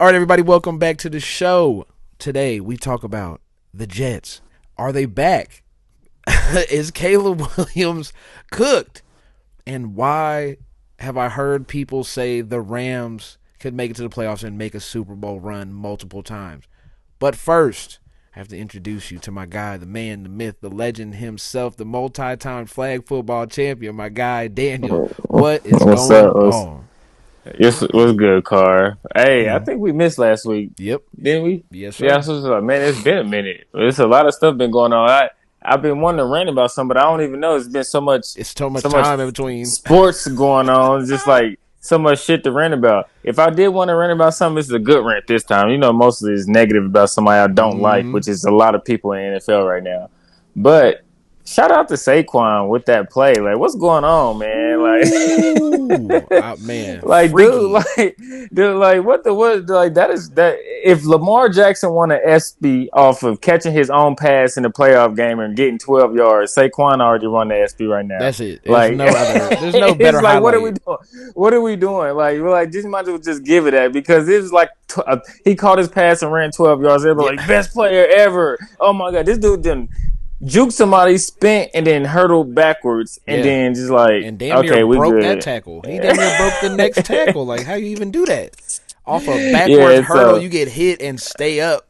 All right, everybody, welcome back to the show. Today we talk about the Jets. Are they back? Is Caleb Williams cooked? And why have I heard people say the Rams could make it to the playoffs and make a Super Bowl run multiple times? But first, I have to introduce you to my guy, the man, the myth, the legend himself, the multi-time flag football champion, my guy, Daniel. What is What's going up? on? Yes, what's good, Car? Hey, I Mm. think we missed last week, Yep. didn't we? Yes, Yeah, sir. so it's like, man, it's been a minute. There's a lot of stuff been going on. I've been wanting to rant about something, but I don't even know. It's been It's so much so much time in between. sports going on. Just like so much shit to rant about. If I did want to rant about something, it's a good rant this time. You know, mostly it's negative about somebody I don't like, Mm. which is a lot of people in the NFL right now. But shout out to Saquon with that play. Like, what's going on, man? Like. Ooh, man, Like, dude, freaky. like, what, like, that is that. If Lamar Jackson won an SB off of catching his own pass in the playoff game and getting 12 yards, Saquon already won the SB right now. That's it. There's Like, no other. There's no better it's like, what are we highlight. doing? What are we doing? Like, we're like, just might as well just give it that because it was like he caught his pass and ran 12 yards. They were Yeah, like, best player ever. Oh my god, this dude didn't juke somebody, spent, and then hurdled backwards, and yeah, then just like, and damn near okay, we broke that good. tackle. He damn near broke the next tackle. Like, how you even do that? Off a backwards Yeah, hurdle, so you get hit and stay up.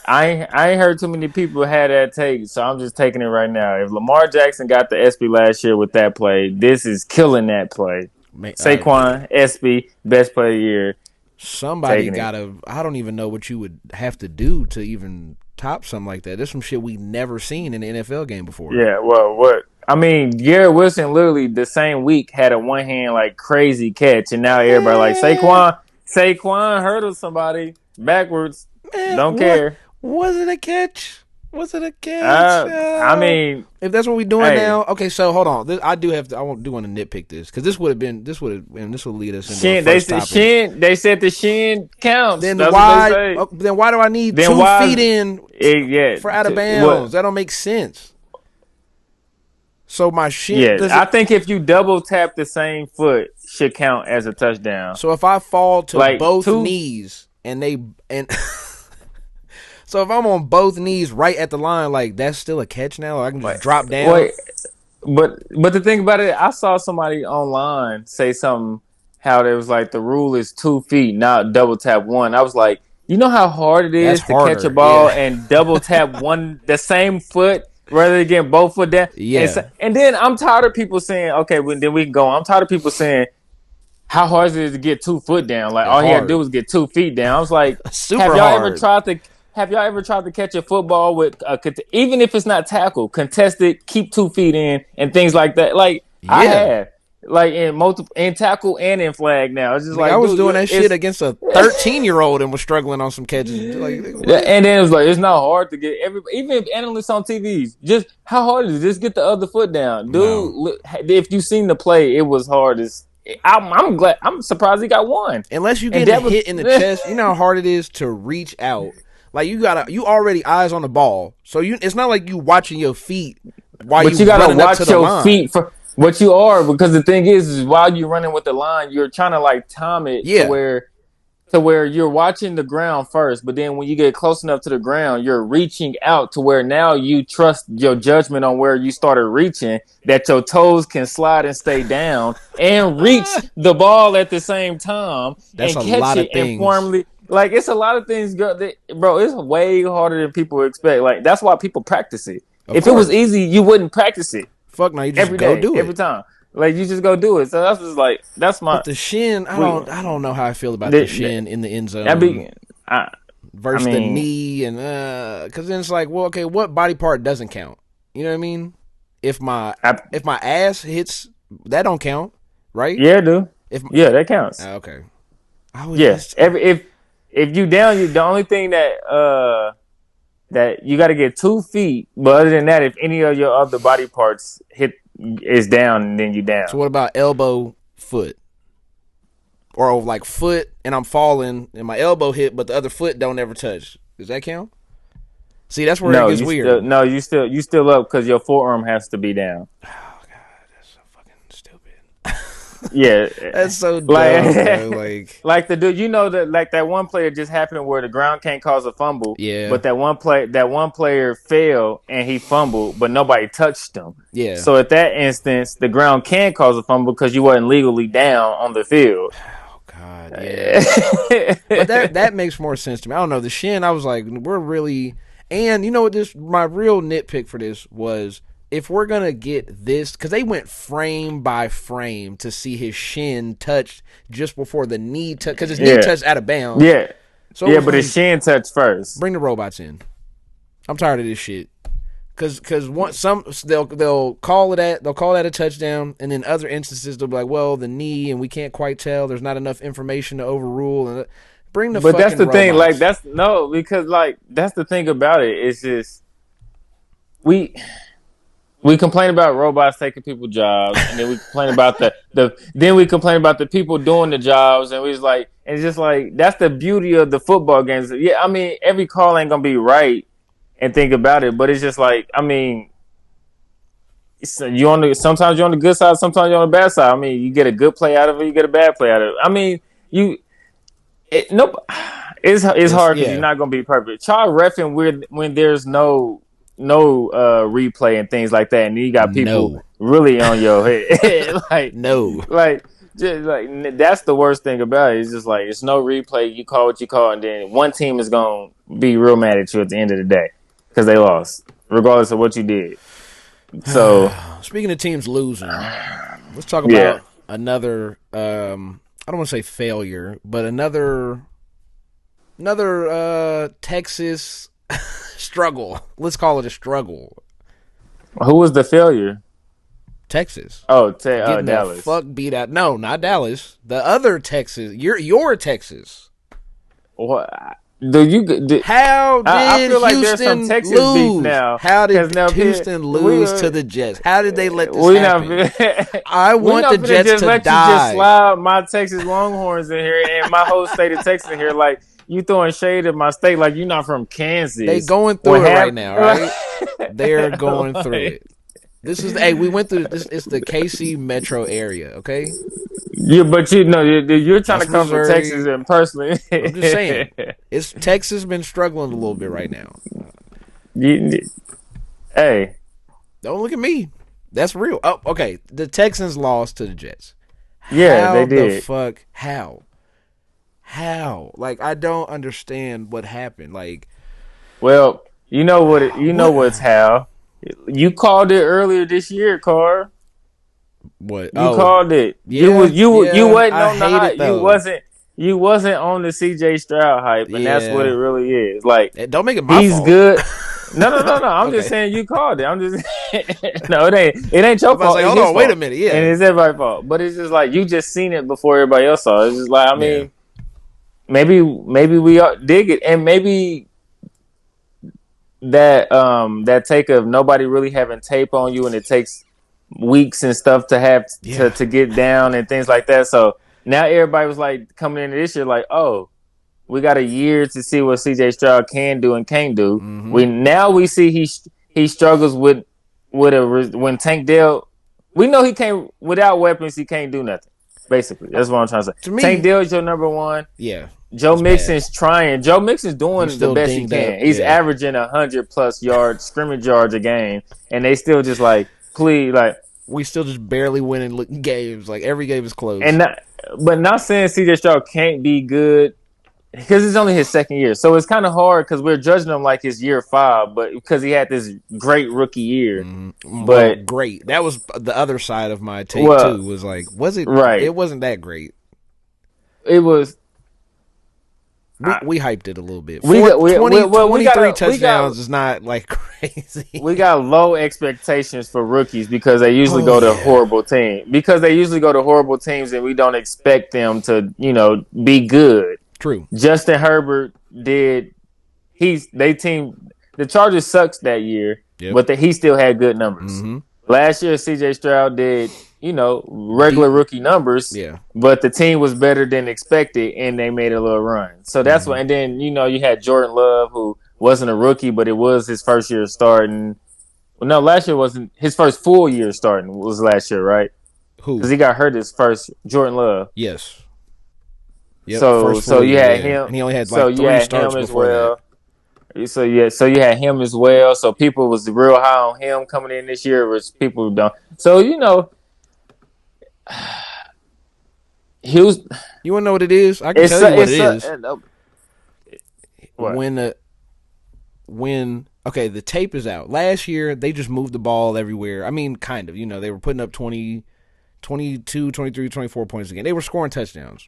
I ain't heard too many people had that take, so I'm just taking it right now. If Lamar Jackson got the SB last year with that play, this is killing that play. Man, Saquon SB best play of the year, somebody taking it. gotta. I don't even know what you would have to do to even top something like that. There's some shit we never seen in an NFL game before. Yeah, well, what I mean, Garrett Wilson literally the same week had a one hand like crazy catch, and now everybody like Man, Saquon hurdled somebody backwards. man, Don't what care. was it a catch? Was it a catch? I mean, If that's what we're doing hey, now, okay. So hold on. I do have to. Do want to nitpick this because this would have been. This would have. And this will lead us into our shin. They first said topic. shin. They said the shin counts. Then That's what they why? say. Then why do I need Then 2 feet why? in Yeah. for out of bounds? What? That don't make sense. So my shin Yeah. does I it. think if you double tap the same foot, should count as a touchdown. So if I fall to Like both two. knees and so if I'm on both knees right at the line, like that's still a catch now. Or I can just Wait. drop down. Wait. But the thing about it, I saw somebody online say something how there was like the rule is 2 feet, not double tap one. I was like, you know how hard it That's is to catch a harder. ball Yeah. and double tap one the same foot rather than getting both foot down. Yeah. And then I'm tired of people saying, okay, well, then we can go. I'm tired of people saying how hard is it to get 2 foot down? Like It's all he had to do hard. was get 2 feet down. I was like, have Super y'all ever hard. tried to have y'all ever tried to catch a football with even if it's not tackle, contested, keep 2 feet in and things like that? Like I Yeah. have, like in multiple in tackle and in flag. Now it's just Like I like, was dude, doing that shit it's against a 13-year-old and was struggling on some catches. Like what? and then it was like it's not hard to get every even if analysts on TVs just how hard is it? Just get the other foot down, No. dude. If you seen the play, it was hard as. I'm glad. I'm surprised he got one. Unless you And getting that was hit in the chest, you know how hard it is to reach out. Like you already eyes on the ball, so it's not like you watching your feet while But you you gotta running up to watch the your line. feet for what you are because the thing is while you're running with the line, you're trying to like time it Yeah, to where you're watching the ground first, but then when you get close enough to the ground, you're reaching out to where now you trust your judgment on where you started reaching, that your toes can slide and stay down and reach the ball at the same time that's and a catch lot of it things. informally. Like it's a lot of things, bro. It's way harder than people expect. Like that's why people practice it. Of If it was course, easy, you wouldn't practice it fuck no, you just every go day, do every it. time. Like you just go do it. So that's just like that's But my the shin, we. I don't know how I feel about the That shin in the end that zone be. I I versus the mean, knee, and because then it's like, well, okay, what body part doesn't count? You know what I mean? If my I, if my ass hits, that don't count, right? yeah, dude. If Yeah, that counts. okay, I was Yeah, just if you down, you the only thing that you got to get 2 feet. But other than that, if any of your other body parts hit is down, then you so. down. What about elbow, foot, or like foot, and I'm falling, and my elbow hit, but the other foot don't ever touch? Does that count? See, that's where it No, gets you still weird. no, you still up because your forearm has to be down. Oh god, that's so fucking stupid. Yeah, That's so dumb, bro. like Like, like the dude, you know that like that one player just happened where the ground can't cause a fumble, yeah, but that one player fell and he fumbled, but nobody touched him. yeah. So at that instance, the ground can cause a fumble because you wasn't legally down on the field. Oh God, yeah. But that makes more sense to me. I don't know the shin. I was like, we're really, and you know what? This my real nitpick for this was if we're gonna get this because they went frame by frame to see his shin touched just before the knee touch because his knee Yeah, touched out of bounds. yeah, So it yeah. was But his like, shin touched first. bring the robots in. I'm tired of this shit. Because once some they'll call that a touchdown, and in other instances they'll be like, well, the knee, and we can't quite tell. There's not enough information to overrule. And bring the But that's fucking the thing. Like robots. that's no, because like that's the thing about it. It's just we we complain about robots taking people's jobs, and then we complain about then we complain about the people doing the jobs, and we just like and it's just like that's the beauty of the football games. Yeah, I mean every call ain't gonna be right and think about it, but it's just like I mean sometimes you're on the good side, sometimes you're on the bad side. I mean you get a good play out of it, you get a bad play out of it. I mean you nope. It's hard because you're Yeah, not gonna be perfect. Try reffing when there's no replay and things like that, and you got people no, really on your head. no. like just like that's the worst thing about it. It's just like it's no replay. You call what you call, and then one team is gonna be real mad at you at the end of the day because they lost, regardless of what you did. So Speaking of teams losing, let's talk yeah, about another. I don't want to say failure, but another Texas struggle. Let's call it a struggle. who was the failure? Texas Oh, getting the Dallas. fuck beat out. No, not Dallas. The other Texas. Your Texas. What? Do you? How did I feel like there's some Houston Texas lose? beef now. How did Now Houston lose to the Jets? How did they let this we happen? not, I we want not the finna Jets just to let die. you just slide my Texas Longhorns in here and my whole state of Texas in here like you throwing shade at my state like you're not from Kansas. They going through it right now, right? They're going through it. This is we went through this. It's the KC metro area, okay? Yeah, but you know you're trying That's to come from Missouri. Texas and personally. I'm just saying, it's Texas been struggling a little bit right now. Hey, Don't look at me. That's real. Oh, okay. The Texans lost to the Jets. yeah, How they did. the fuck? How? Like I don't understand what happened. Like Well, you know what? You know what's how. You called it earlier this year, Carr. what? You Oh, called it. yeah, You yeah. wasn't I on the hate hype. it though. You wasn't on the CJ Stroud hype, and that's what it Yeah. really is. Like Don't make it my he's fault. good. No. I'm just Okay. saying you called it. I'm just no, it ain't I your was about to fault. say, It's hold his on, wait a fault, minute. and Yeah, it's everybody's fault. But it's just like you just seen it before everybody else saw it. It's just like I yeah. mean, maybe we dig it, and maybe that take of nobody really having tape on you, and it takes weeks and stuff to have Yeah. to get down and things like that. So now everybody was like coming into this year like, oh, we got a year to see what CJ Stroud can do and can't do. Mm-hmm. We see he struggles when Tank Dell. We know he can't without weapons. He can't do nothing. Basically, that's what I'm trying to say. To me, Tank Dell is your number one. yeah, Joe it's bad. Mixon's trying. Joe Mixon's He's doing the still best he dinged up. can. He's Yeah. averaging 100+ yards, scrimmage yards a game, and they still just like, please, like, We still just barely winning games. Like every game is close. and not saying CJ Stroud can't be good because it's only his second year, so it's kind of hard because we're judging him like his year 5, but because he had this great rookie year, Mm-hmm. Well, but great. That was the other side of my take well, too. Was like, was it? right, It wasn't that great. it was. We hyped it a little bit. We got 23 touchdowns is not like crazy. we got low expectations for rookies because they usually Oh, go to yeah. horrible teams. Because they usually go to horrible teams, and we don't expect them to, be good. True. Justin Herbert did. The Chargers sucks that year, Yep. but he still had good numbers. Mm-hmm. Last year, CJ Stroud did, regular rookie numbers. Yeah. But the team was better than expected, and they made a little run. So that's what. And then you had Jordan Love, who wasn't a rookie, but it was his first year starting. Well, no, last year wasn't his first full year starting. Was last year, right? Who? because he got hurt his first Jordan Love. Yes. Yep. So First full so you year. had Yeah, him. and he only had So like you three had starts him as before that. well. So you had him as well. So people was real high on him coming in this year, which people don't. So he was. You want to know what it is? I can It's tell you what it it's is. what When okay, the tape is out. Last year they just moved the ball everywhere. I mean, kind of. They were putting up 20, 22, 23, 24 points again. They were scoring touchdowns.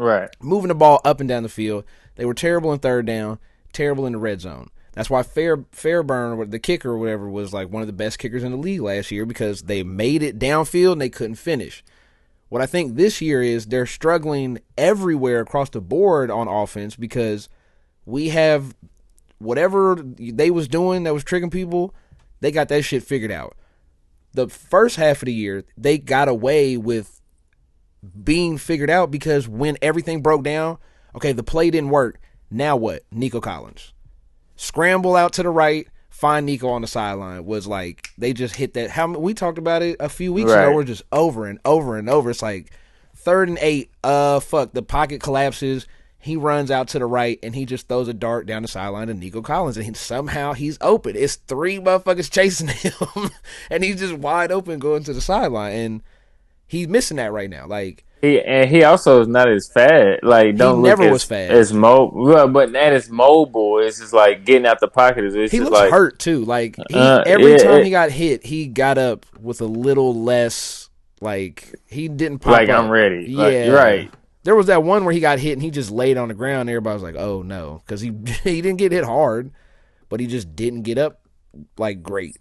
right. Moving the ball up and down the field. They were terrible in third down, terrible in the red zone. That's why Fairburn, the kicker or whatever, was like one of the best kickers in the league last year because they made it downfield and they couldn't finish. What I think this year is they're struggling everywhere across the board on offense because we have whatever they was doing that was tricking people, they got that shit figured out. The first half of the year, they got away with being figured out because when everything broke down, okay, the play didn't work. Now what? Nico Collins. Scramble out to the right, find Nico on the sideline was like they just hit that. How we talked about it a few weeks ago. Right. We're just over and over and over. It's like 3rd and 8. Fuck. The pocket collapses. He runs out to the right and he just throws a dart down the sideline to Nico Collins and somehow he's open. It's 3 motherfuckers chasing him and he's just wide open going to the sideline and he's missing that right now. Like He also is not as fast. Like he don't look never was as fast. mobile, but that is mobile. It's just like getting out the pocket. It's He just looks like hurt too. Like he every time he got hit, he got up with a little less. Like he didn't pop like up. I'm ready. Yeah, Like, right. There was that one where he got hit and he just laid on the ground. Everybody was like, "Oh no," because he he didn't get hit hard, but he just didn't get up like great.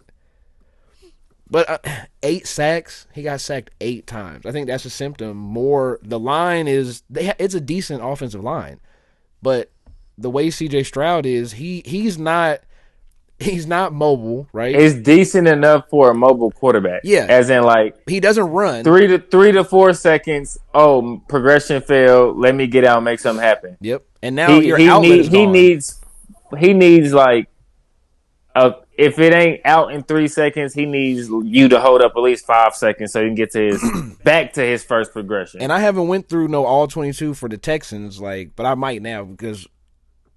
But 8 sacks, he got sacked 8 times. I think that's a symptom. More the line is it's a decent offensive line, but the way C.J. Stroud is, he's not mobile, right? It's decent enough for a mobile quarterback. Yeah, As in like he doesn't run. 3 to 4 seconds. Oh, progression failed. Let me get out and make something happen. Yep. And now your outlet is He gone. needs like if it ain't out in 3 seconds, he needs you to hold up at least 5 seconds so he can get to his back to his first progression. And I haven't went through no all 22 for the Texans, but I might now because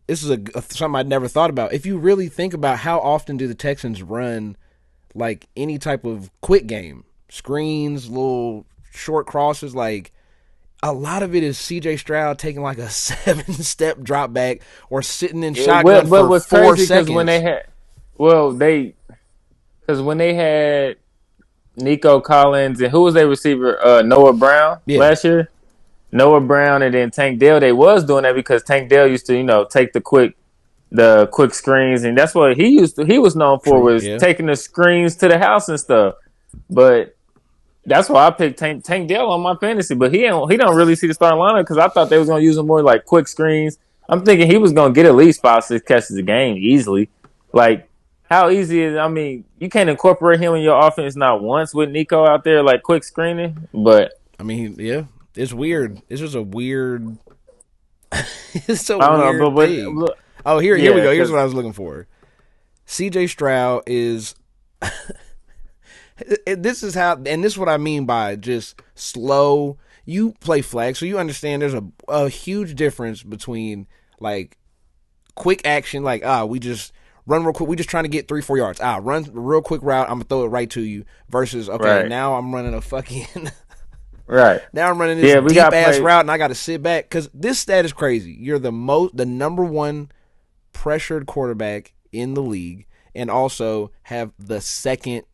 this is something I'd never thought about. If you really think about how often do the Texans run like any type of quick game, screens, little short crosses, like a lot of it is C.J. Stroud taking like a 7-step drop back or sitting in shotgun for what's 4 crazy seconds. When they had, when they had Nico Collins and who was their receiver? Noah Brown last year. Noah Brown and then Tank Dell. They was doing that because Tank Dell used to take the quick screens, and that's what he was known for. Was taking the screens to the house and stuff. But that's why I picked Tank Dell on my fantasy. But he don't really see the starting lineup because I thought they was gonna use him more like quick screens. I'm thinking he was gonna get at least 5-6 catches a game easily. Like how easy is? I mean, you can't incorporate him in your offense not once with Nico out there like quick screening. But I mean, yeah, it's weird. It's just a weird. It's a I don't weird know, but thing. Oh, here we go. Here's what I was looking for. C.J. Stroud is. This is how, and this is what I mean by just slow. You play flag, so you understand there's a huge difference between like quick action, like we just run real quick. We just trying to get 3-4 yards. Run a real quick route. I'm gonna throw it right to you. Versus now I'm running a fucking. Right. Now I'm running this deep ass route and I got to sit back because this stat is crazy. You're the number 1 pressured quarterback in the league, and also have the second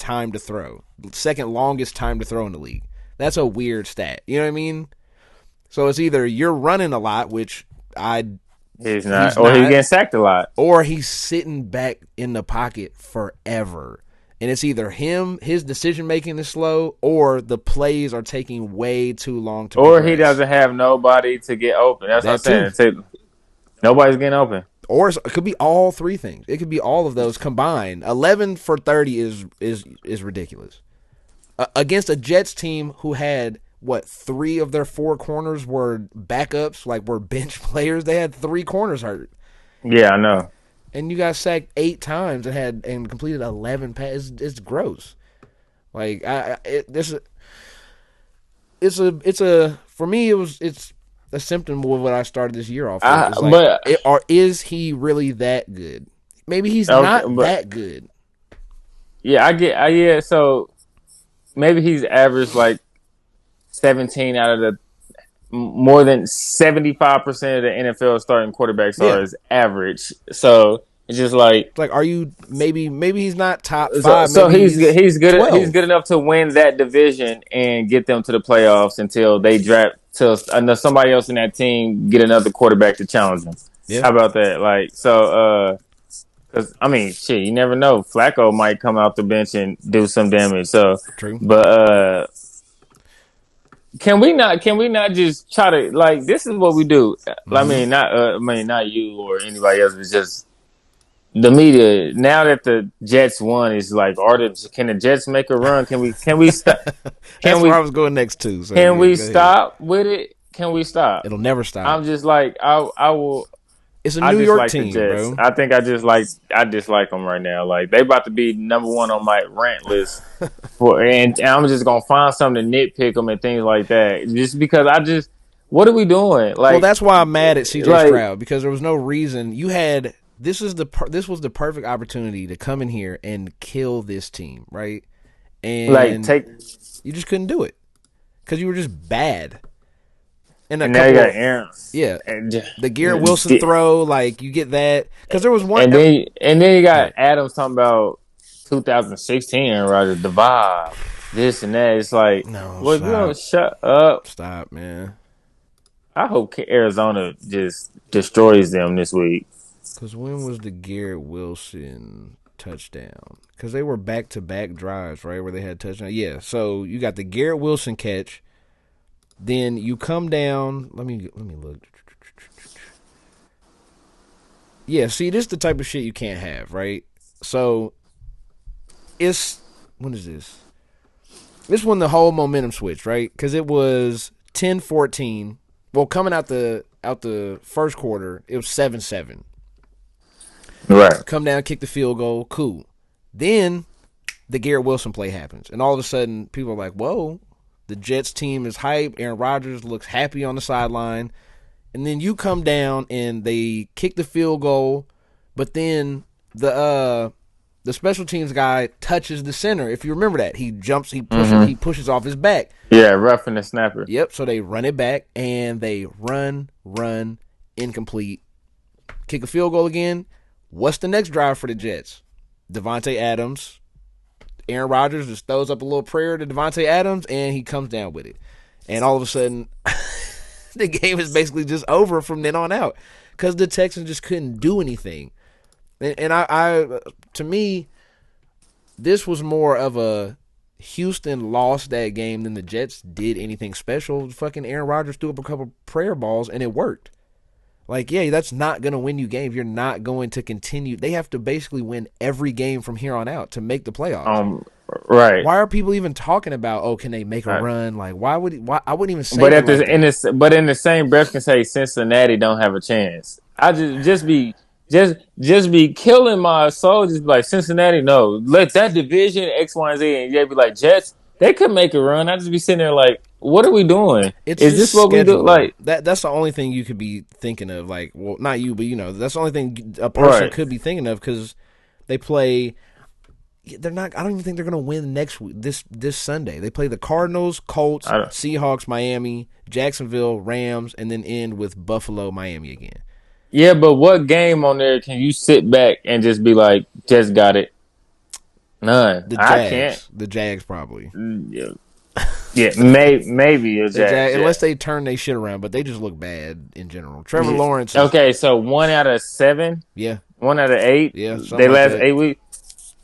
longest time to throw in the league. That's a weird stat. You know what I mean? So it's either you're running a lot, which he's not, or he's getting sacked a lot, or he's sitting back in the pocket forever. And it's either his decision making is slow, or the plays are taking way too long to progress. Or he doesn't have nobody to get open. That's what I'm saying. Nobody's getting open. Or it could be all 3 things. It could be all of those combined. 11 for 30 is ridiculous. Against a Jets team who had 3 of their 4 corners were backups, like were bench players. They had 3 corners hurt. Yeah, I know. And you got sacked 8 times and completed 11 passes. It's gross. Like it's a for me it's a symptom of what I started this year off with. I It's like, but is he really that good? Maybe he's okay, not but that good. yeah, yeah. So maybe he's averaged like 17 out of the more than 75% of the NFL starting quarterbacks are Yeah. his average. So it's just like It's like, are you maybe he's not top so five, maybe he's he's 12. good enough to win that division and get them to the playoffs until they draft till somebody else in that team get another quarterback to challenge them. Yeah, How about that? Like so, because I mean, shit, you never know. Flacco might come out the bench and do some damage. So, true. but can we not just try to like this is what we do? Hmm. I mean not you or anybody else, but just the media. Now that the Jets won, is like, can the Jets make a run? Can we stop? Can That's where I we was going next too. So can yeah, we go ahead. stop with it? Can we stop? It'll never stop. I'm just like I will. It's a I New York dislike the team, Jets. bro. I think I dislike them right now. Like they about to be number one on my rant list and I'm just gonna find something to nitpick them and things like that. Just because what are we doing? Well, that's why I'm mad at CJ Like Stroud, because there was no reason. You had this was the perfect opportunity to come in here and kill this team, right? And take you just couldn't do it because you were just bad. And a and now you got couple, Aaron yeah, and the Garrett Wilson throw, like you get that because there was one. and then you got Right. Adams talking about 2016 Aaron Rodgers, the vibe, this and that. It's like, No, well, if you don't stop, shut up, stop, man. I hope Arizona just destroys them this week. Because when was the Garrett Wilson touchdown? Because they were back to back drives, right, where they had touchdown. Yeah, so you got the Garrett Wilson catch. Then you come down. Let me look. Yeah, see, this is the type of shit you can't have, right? So it's when is this? This when the whole momentum switched, right? Because it was 10-14. Well, coming out the first quarter, it was 7-7. Right. Come down, kick the field goal, cool. Then the Garrett Wilson play happens, and all of a sudden, people are like, "Whoa, the Jets team is hype." Aaron Rodgers looks happy on the sideline, and then you come down and they kick the field goal, but then the special teams guy touches the center. If you remember that, he pushes off his back. Yeah, roughing the snapper. Yep. So they run it back and they run, incomplete, kick a field goal again. What's the next drive for the Jets? Devontae Adams. Aaron Rodgers just throws up a little prayer to Devontae Adams, and he comes down with it. And all of a sudden, the game is basically just over from then on out because the Texans just couldn't do anything. And I, to me, this was more of a Houston lost that game than the Jets did anything special. Fucking Aaron Rodgers threw up a couple prayer balls, and it worked. Like, yeah, that's not going to win you games. You're not going to continue. They have to basically win every game from here on out to make the playoffs. Right. Why are people even talking about, oh, can they make a run? Like, why I wouldn't even say But it like that. but in the same breath can say Cincinnati don't have a chance. I just be killing my soul. Just be like Cincinnati, no, let that division X, Y, and Z, and they'd be like Jets. They could make a run. I just be sitting there like, what are we doing? It's Is just this what we do? schedule. Like, That's the only thing you could be thinking of. Like, well, not you, but that's the only thing a person right. could be thinking of because they play. They're not. I don't even think they're going to win next week. This Sunday, they play the Cardinals, Colts, Seahawks, Miami, Jacksonville, Rams, and then end with Buffalo, Miami again. Yeah, but what game on there can you sit back and just be like, just got it? None. The I can't. Jags. The Jags probably. Yeah, maybe a Jags. Unless they turn their shit around, but they just look bad in general. Trevor Yeah. Lawrence. Okay, so 1 out of 7. Yeah. 1 out of 8. Yeah. They Like last that. 8 weeks.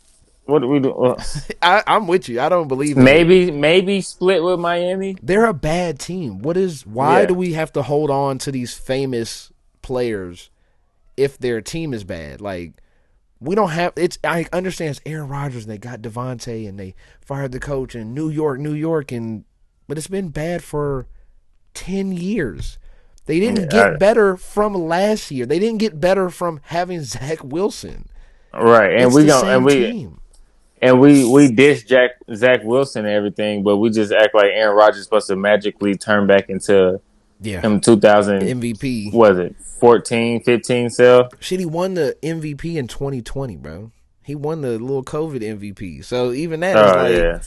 What do we do? I'm with you. I don't believe in Maybe split with Miami. They're a bad team. Why do we have to hold on to these famous players if their team is bad? Like, we don't have I understand it's Aaron Rodgers and they got Devontae and they fired the coach in New York, but it's been bad for 10 years. They didn't get better from last year. They didn't get better from having Zach Wilson. Right, and it's we the going same team. And we dish Zach Wilson and everything, but we just act like Aaron Rodgers supposed to magically turn back into Yeah, him 2000, MVP. was it 14, 15 self? Shit, he won the MVP in 2020, bro. He won the little COVID MVP. So even that is Oh like, yeah.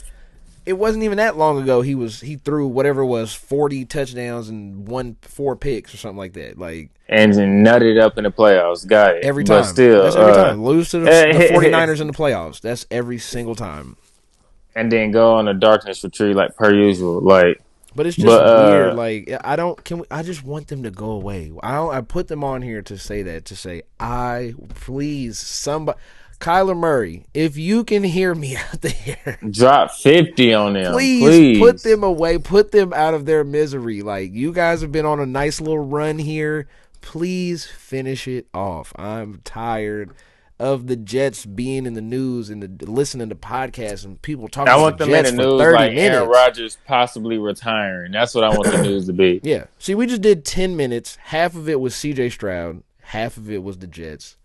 it wasn't even that long ago. He threw whatever it was 40 touchdowns and won 4 picks or something like that. Like And nutted up in the playoffs. Got it. every But time. still, That's every time. Lose to the 49ers in the playoffs. That's every single time. and then go on a darkness retreat like per usual. Like, But it's just weird. Like I just want them to go away. I put them on here to say that, to say, please, somebody, Kyler Murray, if you can hear me out there, drop 50 on them. please put them away. Put them out of their misery. Like, you guys have been on a nice little run here. Please finish it off. I'm tired of the Jets being in the news and listening to podcasts and people talking about the Jets in the for news 30 like minutes. Aaron Rodgers possibly retiring. That's what I want the news to be. Yeah. See, we just did 10 minutes. Half of it was CJ Stroud. Half of it was the Jets.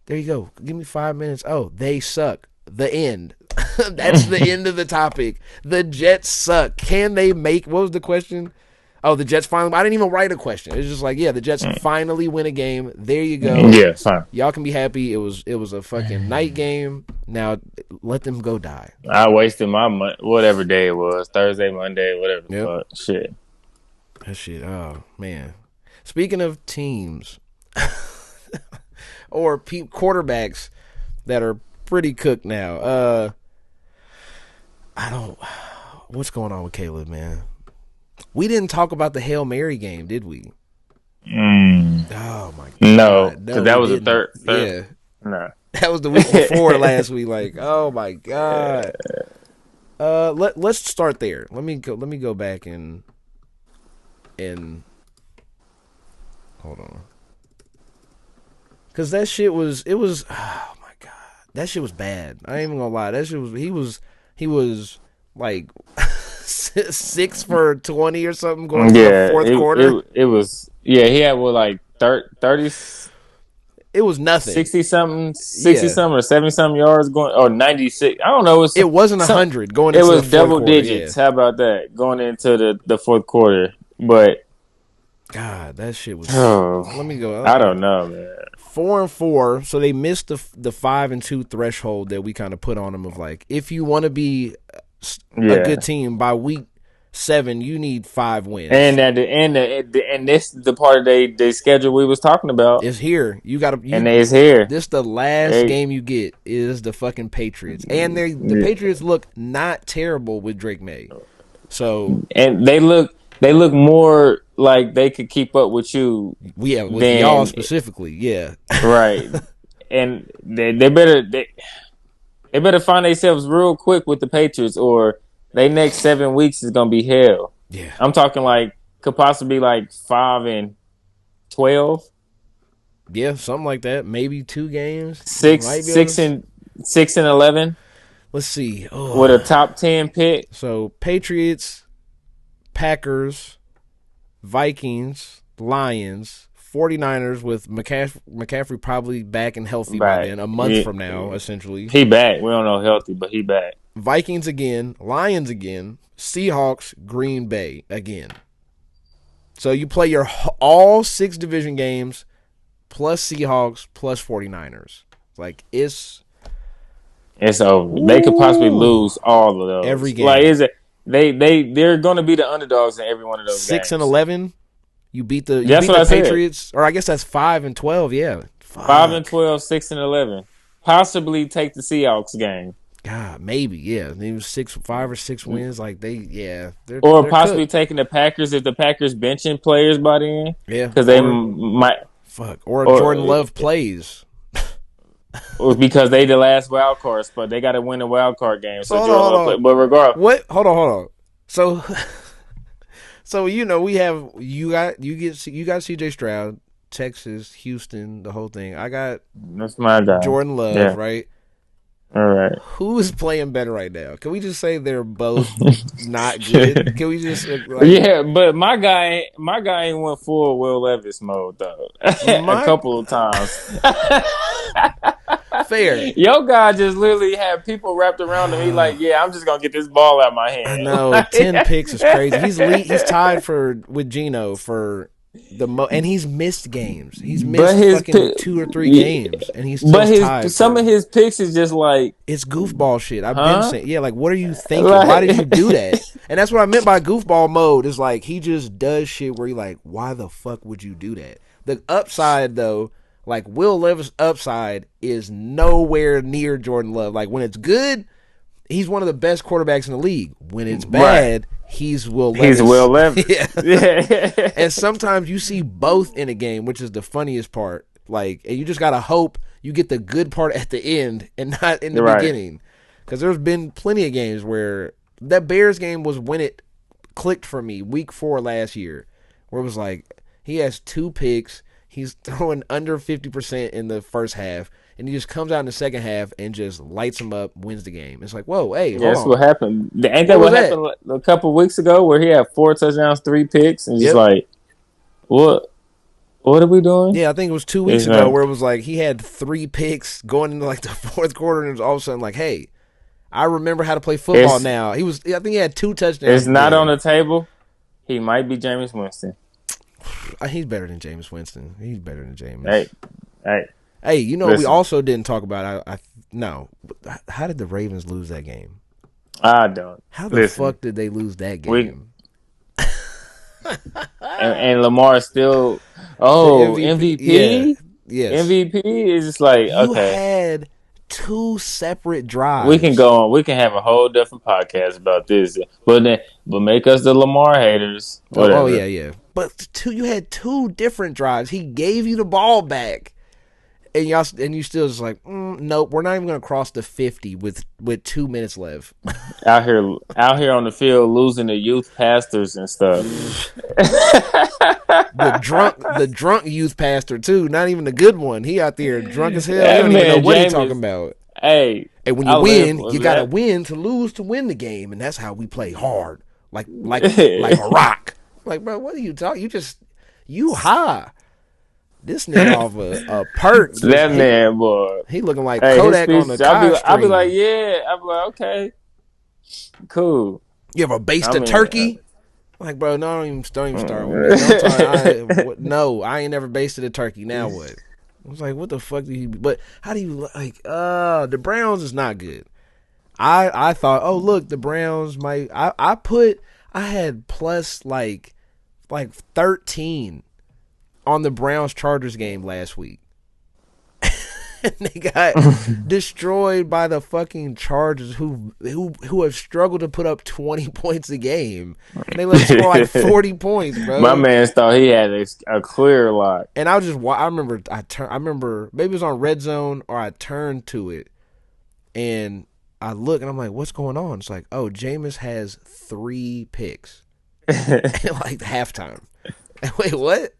There you go. Give me 5 minutes. Oh, they suck. The end. That's the end of the topic. The Jets suck. Can they make, what was the question? Oh, the Jets finally, I didn't even write a question. It's just like, yeah, the Jets finally win a game. There you go. Yeah, fine. Y'all can be happy. It was a fucking night game. Now let them go die. I wasted my money, whatever day it was, Thursday, Monday, whatever the fuck. Shit. That shit, oh, man. Speaking of teams or quarterbacks that are pretty cooked now, what's going on with Caleb, man? We didn't talk about the Hail Mary game, did we? Oh, my God. No, because that was the third. Yeah. No. That was the week before last week. Like, oh, my God. Let's start there. Let me go back and hold on. Because that shit was, oh, my God. That shit was bad. I ain't even going to lie. That shit was, he was like 6 for 20 or something going into the fourth quarter. It was, he had like 30. It was nothing. 60 something or 70 something yards going, or 96. I don't know. It wasn't 100 going into the fourth quarter. It was double digits. Yeah. How about that? Going into the fourth quarter. But God, that shit was. Let me go. I don't know, man. 4-4, so they missed the 5-2 threshold that we kind of put on them of like, if you want to be a good team by week 7, you need 5 wins. And this is the part of the schedule we was talking about. It's here. And it's here. This the last game you get is the fucking Patriots, and the Patriots look not terrible with Drake May. So and they look more like they could keep up with you. Yeah, with y'all specifically. Yeah, right. And they better find themselves real quick with the Patriots, or they next 7 weeks is gonna be hell. Yeah, I'm talking like could possibly like 5-12. Yeah, something like that. Maybe 2 games. 6-11. Let's see. With a top 10 pick. So Patriots, Packers, Vikings, Lions, 49ers with McCaffrey probably back and healthy by then, a month from now, essentially. He back. We don't know healthy, but he back. Vikings again, Lions again, Seahawks, Green Bay again. So you play your all 6 division games plus Seahawks plus 49ers. Like, it's over. They could possibly lose all of those. Every game. Like, they're going to be the underdogs in every one of those 6-11. You beat the Patriots, or I guess that's 5-12. Yeah, 5-12, 6-11. Possibly take the Seahawks game. God, maybe, yeah. They was 5 or 6 wins. Like they're possibly taking the Packers if the Packers benching players by then. Yeah, because they might or Jordan Love plays. Or because they the last wild card spot, they got to win a wild card game. So hold on. But regardless, what? Hold on. So we have you got CJ Stroud, Texas, Houston, the whole thing. I got that's my guy, Jordan Love, right? All right. Who is playing better right now? Can we just say they're both not good? Can we just but my guy ain't went full Will Levis mode though. A couple of times. fair. Your guy just literally had people wrapped around him. He like, yeah, I'm just gonna get this ball out of my hand. I know 10 picks is crazy. He's tied with Geno for the and he's missed games. He's missed fucking 2 or 3 games, and he's still tied. Some of his picks is just like it's goofball shit. I've been saying, yeah, like what are you thinking? Why did you do that? And that's what I meant by goofball mode. Is like he just does shit where you're like, why the fuck would you do that? The upside though, like Will Levis' upside is nowhere near Jordan Love. Like when it's good, he's one of the best quarterbacks in the league. When it's bad, he's Will Levis. He's Will Levis. Yeah. And sometimes you see both in a game, which is the funniest part. Like, and you just gotta hope you get the good part at the end and not in the beginning. Because there's been plenty of games where that Bears game was when it clicked for me, week 4 last year, where it was like he has 2 picks, he's throwing under 50% in the first half, and he just comes out in the second half and just lights them up, wins the game. It's like, whoa, hey, hold that's on. what happened. Ain't that what happened a couple of weeks ago where he had 4 touchdowns, 3 picks, and just like, what are we doing? Yeah, I think it was 2 weeks ago where it was like he had 3 picks going into like the fourth quarter, and it was all of a sudden like, hey, I remember how to play football now. I think he had 2 touchdowns. It's not on the table. He might be Jameis Winston. He's better than Jameis Winston. He's better than Jameis. Hey, you know, we also didn't talk about. No, how did the Ravens lose that game? I don't. How the fuck did they lose that game? and Lamar still. Oh, MVP. Yes. MVP is just like you had 2 separate drives. We can go on. We can have a whole different podcast about this, but make us the Lamar haters. Whatever. Oh yeah. But you had 2 different drives. He gave you the ball back, and you still just like, nope. We're not even gonna cross the 50 with 2 minutes left. out here on the field losing to youth pastors and stuff. the drunk youth pastor too. Not even the good one. He out there drunk as hell. Hey, I don't even know what he's talking about. Hey, and when you win, you gotta win to lose to win the game, and that's how we play hard, like a rock. Like, bro, what are you talking? You high. This nigga off a perk. That man, boy. He looking like Kodak on the car. I'll be like, okay, cool. You ever basted turkey? Like, bro, no, don't even start with me. No, I ain't never basted a turkey. Now what? I was like, what the fuck do you? But how do you like? The Browns is not good. I thought, oh look, the Browns might. I had plus like 13 on the Browns Chargers game last week. And they got destroyed by the fucking Chargers who have struggled to put up 20 points a game. And they let score like 40 points, bro. My man thought he had a clear lock. And I remember maybe it was on Red Zone or I turned to it and I look and I'm like, what's going on? It's like, oh, Jameis has 3 picks at like halftime. Wait, what?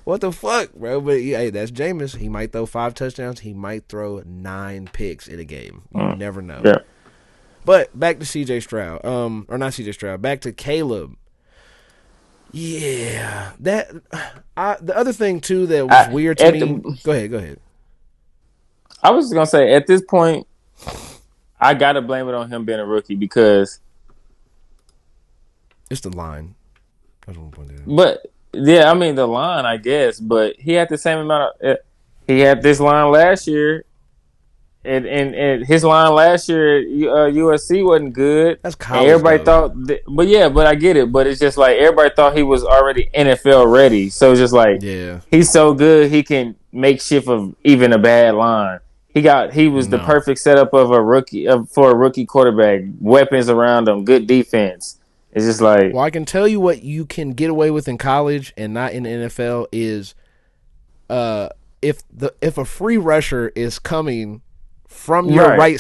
What the fuck, bro? But hey, that's Jameis. He might throw 5 touchdowns. He might throw 9 picks in a game. You never know. Yeah. But back to CJ Stroud, or not CJ Stroud. Back to Caleb. Yeah, the other thing too that was weird to me. Go ahead. I was just gonna say at this point, I gotta blame it on him being a rookie because it's the line. That's one point there. But yeah, I mean the line, I guess. But he had the same amount of. He had this line last year, and his line last year at USC wasn't good. That's college. And everybody thought, but I get it. But it's just like everybody thought he was already NFL ready. So it's just like, he's so good he can make shift of even a bad line. He was the perfect setup of a rookie for a rookie quarterback. Weapons around him, good defense. It's just like, well, I can tell you what you can get away with in college and not in the NFL is, if a free rusher is coming from your right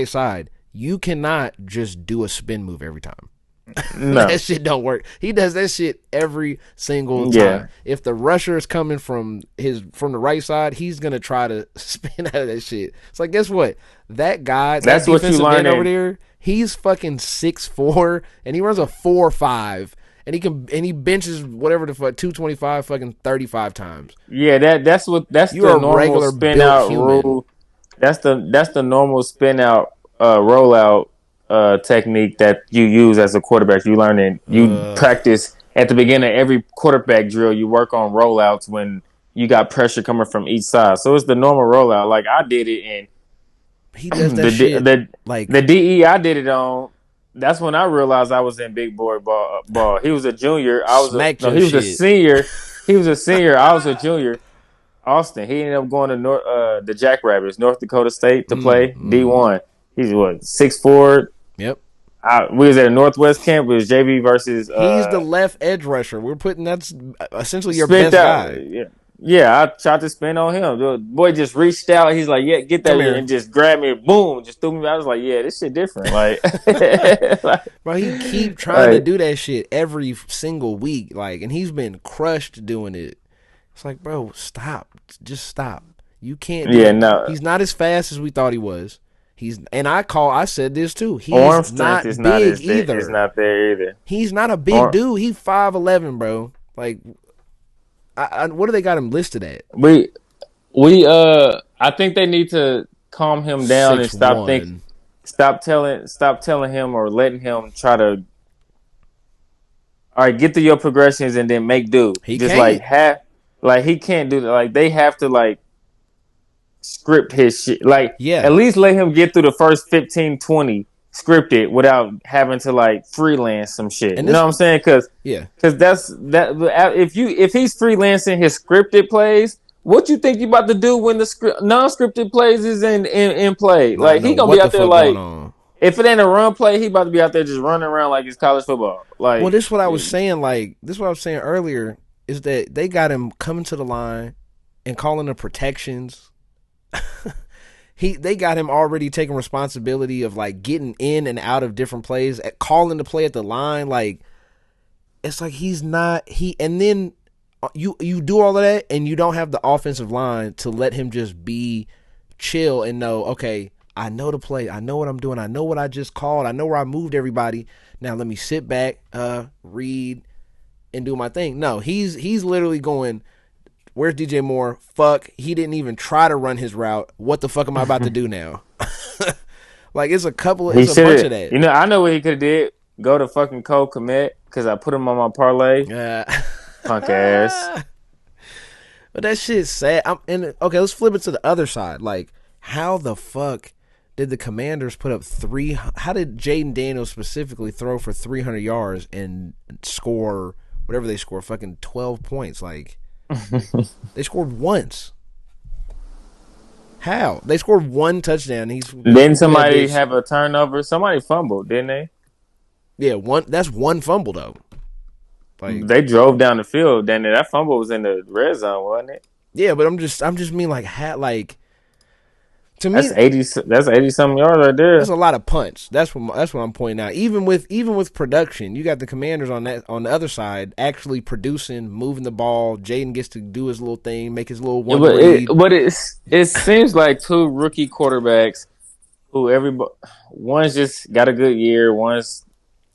side, you cannot just do a spin move every time. No. That shit don't work. He does that shit every single time. Yeah. If the rusher is coming from the right side, he's gonna try to spin out of that shit. It's like, guess what? That guy, that's what you learn over there. He's fucking 6'4", and he runs a 4.5, and he benches whatever the fuck 225 fucking 35 times. Yeah, that's You're the a normal regular spin built out human. rule. That's the normal spin out rollout technique that you use as a quarterback. You learn it. You practice at the beginning of every quarterback drill. You work on rollouts when you got pressure coming from each side. So it's the normal rollout. Like I did it, He does and that shit like the DE I did it on. That's when I realized I was in big boy ball. He was a junior. I was a smacked no. your He was a shit. senior. He was a senior. I was a junior. Austin. He ended up going to the Jackrabbits, North Dakota State, to play D1. He's what 6'4". Yep. We was at a Northwest camp. It was JV versus He's the left edge rusher. We're putting that's essentially your spent best out. guy. Yeah, I tried to spin on him. The boy just reached out. He's like, "Yeah, get that," Come here. and just grabbed me. Boom, just threw me. I was like, "Yeah, this shit different." Like, Bro, he keep trying to like, do that shit every single week, like, and he's been crushed doing it. It's like, bro, stop. Just stop. You can't do it. no. He's not as fast as we thought he was. I said this too. Arm He's strength not is big either. It's not there either. He's not a big dude. He's 5'11", bro. Like, what do they got him listed at? I think they need to calm him down and 6'1". stop telling him or letting him try to. All right, get through your progressions and then make do. He Just can't. like he can't do that. Like they have to like script his shit. Like Yeah. at least let him get through the first 15, 20 scripted without having to like freelance some shit. You know what I'm saying? Because that's that. If he's freelancing his scripted plays, what you think you about to do when the non-scripted plays is in play? Like he gonna be out there like. If it ain't a run play, he about to be out there just running around like it's college football. Like, well, this is what I was saying. Like, this is what I was saying earlier is that they got him coming to the line and calling the protections. They got him already taking responsibility of like getting in and out of different plays, calling the play at the line. Like, it's like he's not and then you do all of that and you don't have the offensive line to let him just be chill and know, okay, I know the play. I know what I'm doing. I know what I just called. I know where I moved everybody. Now let me sit back, read, and do my thing. No, he's literally going, where's DJ Moore? Fuck, he didn't even try to run his route. What the fuck am I about to do now? Like, it's a bunch of that. You know, I know what he could have did. Go to fucking Cole Kmet because I put him on my parlay. Punk ass. But that shit's sad. Okay, let's flip it to the other side. Like, how the fuck did the Commanders put up how did Jaden Daniels specifically throw for 300 yards and score whatever they score, fucking 12 points? Like, they scored once. How? They scored one touchdown. Didn't somebody have a turnover? Somebody fumbled, didn't they? Yeah, that's one fumble though. Like, they drove down the field, then that fumble was in the red zone, wasn't it? Yeah, but I'm just mean like to me, that's 80 something yards right there. That's a lot of punch. That's what I'm pointing out. Even with production, you got the Commanders on the other side actually producing, moving the ball. Jaden gets to do his little thing, make his little one read. But it seems like two rookie quarterbacks who one's just got a good year, one's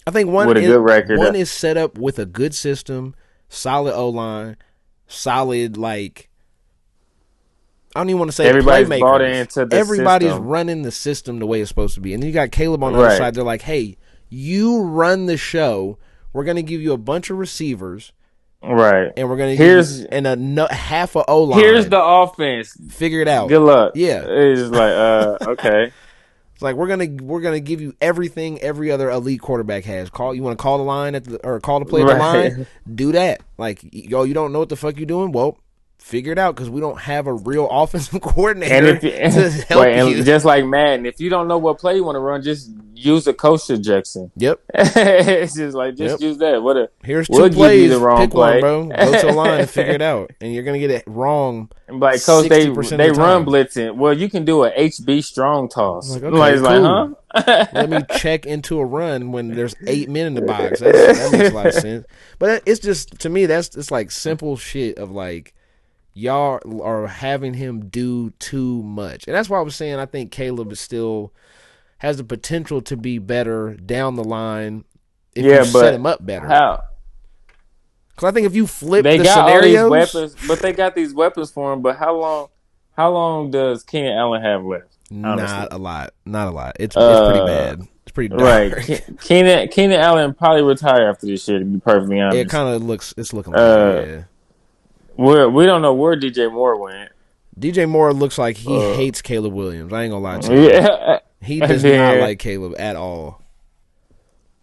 I think one with a good record. One is set up with a good system, solid O-line, solid like. I don't even want to say everybody's playmakers. bought into the Everybody's system. running the system the way it's supposed to be. And then you got Caleb on the other side. They're like, hey, you run the show. We're going to give you a bunch of receivers. Right. And we're going to give you half a O-line. Here's the offense. Figure it out. Good luck. Yeah. It's just like, okay. It's like we're gonna give you everything every other elite quarterback has. You want to call the line or call the play at the line? Do that. Like, you don't know what the fuck you're doing? Well, figure it out because we don't have a real offensive coordinator to help you. Just like Madden, if you don't know what play you want to run, just use a coach suggestion. Yep. It's just like use that. Here's two plays. Pick one, bro. Go to the line and figure it out, and you're gonna get it wrong. And like, coach, they run blitzing. Well, you can do a HB strong toss. Like, okay, cool. Huh? Let me check into a run when there's 8 men in the box. That makes a lot of sense. But it's just, to me, it's like simple shit of like, y'all are having him do too much. And that's why I was saying I think Caleb still has the potential to be better down the line if you set him up better. How? Because I think if you flip They the got all these scenarios, weapons, but they got these weapons for him. But how long does Keenan Allen have left? Honestly, not a lot. Not a lot. It's pretty uh, bad. It's pretty right. dark. Keenan Allen probably retire after this year. To be perfectly It honest, kind of looks. It's looking like it. Yeah. we don't know where DJ Moore went. DJ Moore looks like he Uh, hates Caleb Williams. I ain't gonna lie to you. yeah, He and does not then like Caleb at all.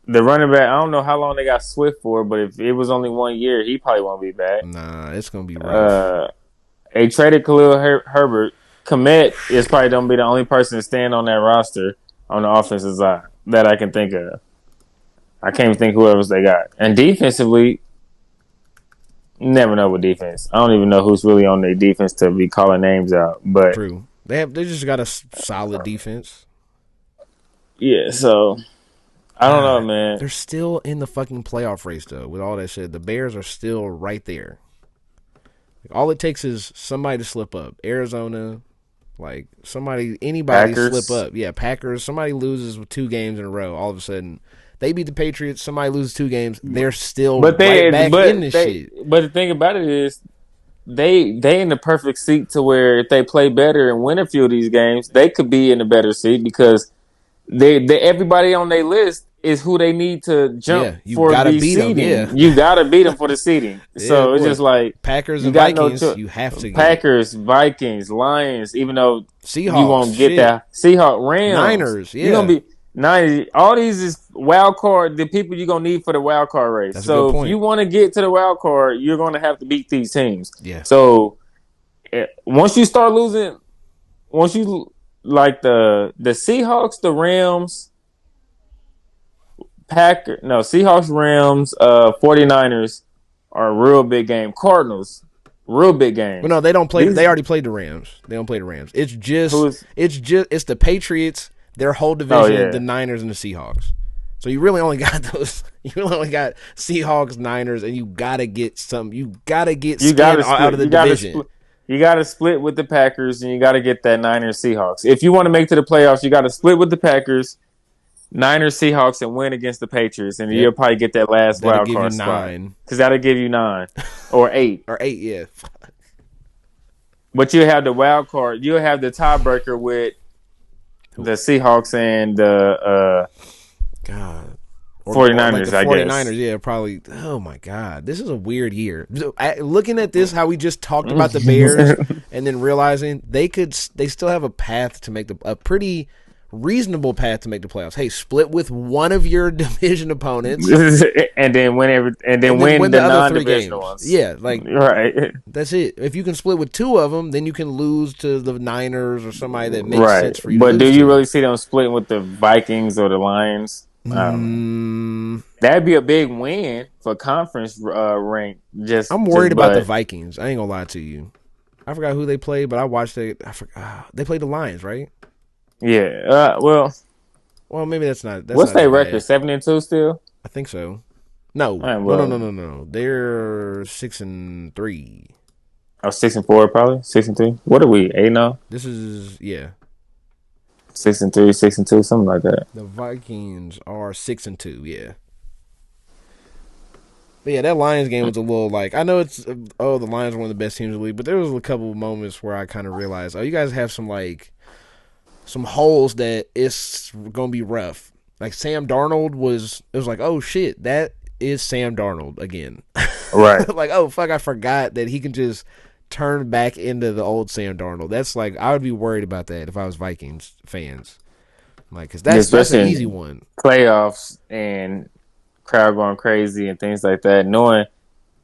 the running back. I don't know how long they got Swift for, but if it was only 1 year, he probably won't be back. Nah, it's gonna be rough. Uh, they traded Khalil Herbert. Komet is probably going to be the only person to stand on that roster on the offensive side that I can think of. I can't even think who else they got. And defensively, never know what defense. I don't even know who's really on their defense to be calling names out. But True. They just got a solid defense. yeah, so I don't know, God, man. they're still in the fucking playoff race though. With all that shit, the Bears are still right there. Like, all it takes is somebody to slip up. Arizona, like anybody Packers. slip up. Yeah, Packers. Somebody loses with 2 games in a row. All of a sudden, they beat the Patriots. Somebody loses 2 games. They're still right back in this shit. But the thing about it is, they in the perfect seat to where if they play better and win a few of these games, they could be in a better seat because they everybody on their list is who they need to jump Yeah, you for gotta the beat them. seeding. Yeah, You gotta beat them for the seeding. yeah, of So it's course. just like Packers you and got no Vikings, you have to get Packers, Vikings, Lions. Even though you Seahawks. won't get Shit, that Seahawks, Rams. Niners. You're gonna Yeah, be 90. All these is wild card. The people you're gonna need for the wild card race. that's a good So if you point. want to get to the wild card, you're gonna have to beat these teams. Yeah, So once you start losing, once you like the Seahawks, the Rams, Seahawks, Rams, 49ers are a real big game. Cardinals, real big game. but no, they don't play. They already played the Rams. They don't play the Rams. It's the Patriots, their whole division, the Niners, and the Seahawks. So you really only got those. You really only got Seahawks, Niners, and you gotta get some. You gotta get skin out of the division. You got to split with the Packers, and you got to get that Niners Seahawks. If you want to make to the playoffs, you got to split with the Packers, Niners Seahawks, and win against the Patriots, and you'll probably get that last wild card spot because that'll give you 9 or 8 or 8. Yeah, but you have the wild card. You'll have the tiebreaker with the Seahawks and the God. 49ers, like the I 49ers, guess. yeah, probably. Oh my God, this is a weird year. Looking at this, how we just talked about the Bears, and then realizing they still have a path to make a pretty reasonable path to make the playoffs. Hey, split with one of your division opponents, and then win win the non-divisional ones. Yeah, like right. That's it. If you can split with 2 of them, then you can lose to the Niners or somebody that makes sense for you. But do you to. really see them splitting with the Vikings or the Lions? That'd be a big win for conference rank. I'm worried about the Vikings. I ain't gonna lie to you. I forgot who they played, but I watched it. I forgot. They played the Lions, right? Yeah. Well, maybe that's not. What's their record? 7-2 still? I think so. No. Right, well, No. They're 6-3. Oh, 6-4 probably. 6-3. What are we? 8-0? This is 6-3, 6-2, something like that. The Vikings are 6-2. Yeah. But yeah, that Lions game was a little like, I know it's the Lions are one of the best teams in the league, but there was a couple of moments where I kind of realized, you guys have some holes that it's gonna be rough. Like Sam Darnold it was like, oh shit, that is Sam Darnold again. Right. Like, oh fuck, I forgot that he can just turn back into the old Sam Darnold. That's like, I would be worried about that if I was Vikings fans. Like, cause that's an easy one. Playoffs and crowd going crazy and things like that. Knowing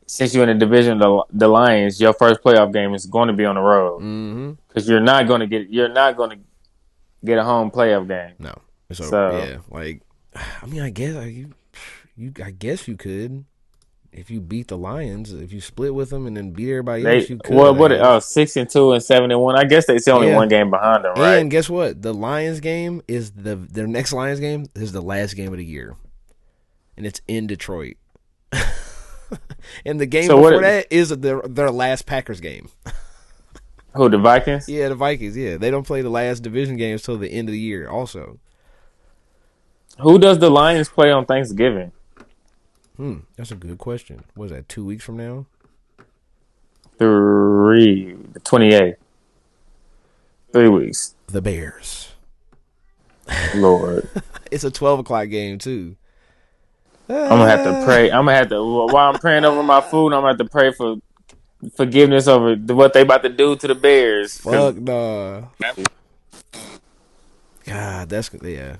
since you're in the division, the Lions, your first playoff game is going to be on the road because you're not going to get a home playoff game. No, so yeah, like, I mean, I guess you could if you beat the Lions, if you split with them and then beat everybody else. You could. Well, 6-2 and 7-1. I guess they still only one game behind them, right? And guess what? The Lions game is their next Lions game is the last game of the year. And it's in Detroit. And the game before that is their last Packers game. Who, the Vikings? Yeah, the Vikings, yeah. They don't play the last division games till the end of the year also. Who does the Lions play on Thanksgiving? That's a good question. What is that, 2 weeks from now? 28. 3 weeks. The Bears. Lord. It's a 12 o'clock game, too. I'm gonna have to pray. I'm gonna have to while I'm praying over my food. I'm gonna have to pray for forgiveness over what they about to do to the Bears. Fuck nah. God, that's yeah.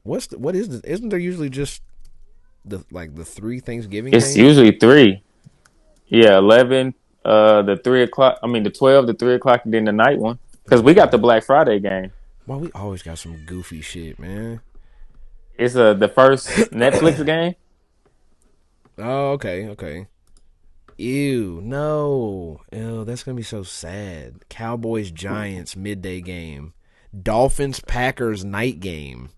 What is this? Isn't there usually just the 3 Thanksgiving It's games? usually 3. Yeah, 11. The 3 o'clock. I mean, the 12, the 3 o'clock, and then the night one. Because we got the Black Friday game. Well, we always got some goofy shit, man. It's the first Netflix game. Oh, okay. Ew, no. Ew, that's gonna be so sad. Cowboys Giants midday game. Dolphins Packers night game.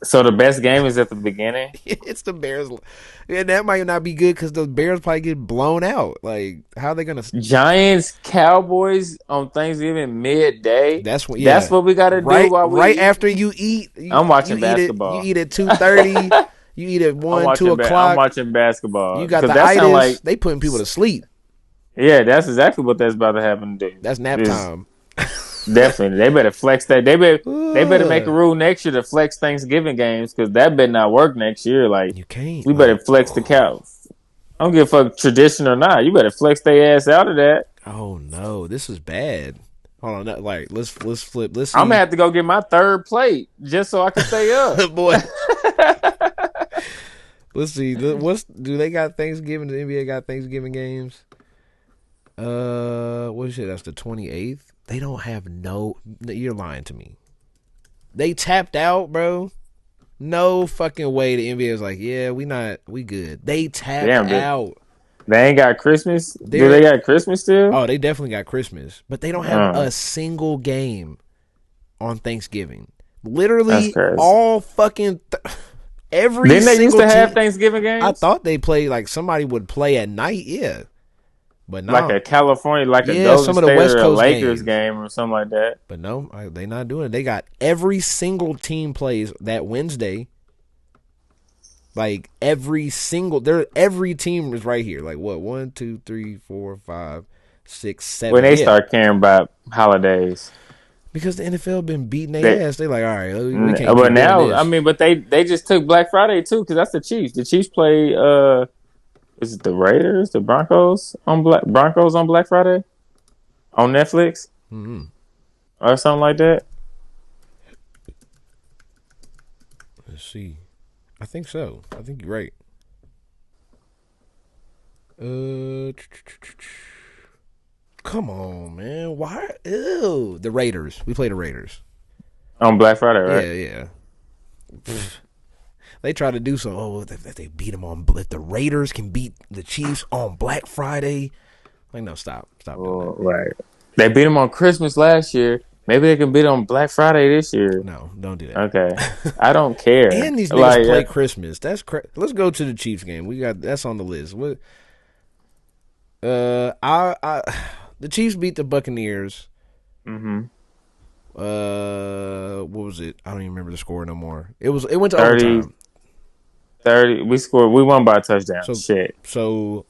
So the best game is at the beginning. It's the Bears. Yeah, that might not be good because the Bears probably get blown out. Like, how are they gonna? Giants Cowboys on Thanksgiving midday. That's what. That's what we got to do while we right eat? after you eat. I'm watching basketball. You eat at 2:30. You eat at 1, 2 o'clock. I'm watching basketball. You got the itis. They putting people to sleep. Yeah, that's exactly what that's about to happen. That's nap time. Definitely, they better flex that. They better make a rule next year to flex Thanksgiving games because that better not work next year. Like you can't. We better flex the cow. I don't give a fuck tradition or not. You better flex their ass out of that. Oh no, this is bad. Hold on, like let's flip. Let's see. I'm gonna have to go get my 3rd plate just so I can stay up, boy. Let's see. Do they got Thanksgiving? The NBA got Thanksgiving games. What is it? That's the 28th. They don't have no. You're lying to me. They tapped out, bro. No fucking way. The NBA is like, yeah, we good. They tapped out. They ain't got Christmas. Do they got Christmas still? Oh, they definitely got Christmas, but they don't have a single game on Thanksgiving. Literally, all fucking every. Didn't they used to have Thanksgiving games? I thought they played like somebody would play at night. Yeah. But no, like a California, like a Golden some of the State West or a Coast Lakers games. game or something like that. But no, they not doing it. They got every single team plays that Wednesday. Like every team is right here. Like what? 1, 2, 3, 4, 5, 6, 7. When they start caring about holidays, because the NFL been beating their ass. They like, all right, we can't. But now, I mean, but they just took Black Friday too because that's the Chiefs. The Chiefs play. Is it the Raiders, the Broncos on Black Friday on Netflix or something like that? Let's see. I think so. I think you're right. Come on, man. Why? Ew. The Raiders. We play the Raiders on Black Friday, right? Yeah. They try to do so. Oh, if they beat them if the Raiders can beat the Chiefs on Black Friday, like no, stop doing that. Right. They beat them on Christmas last year. Maybe they can beat them on Black Friday this year. No, don't do that. Okay, I don't care. And these niggas play Christmas. That's let's go to the Chiefs game. That's on the list. What? The Chiefs beat the Buccaneers. Mm-hmm. What was it? I don't even remember the score no more. It went to overtime. 30. We won by a touchdown. So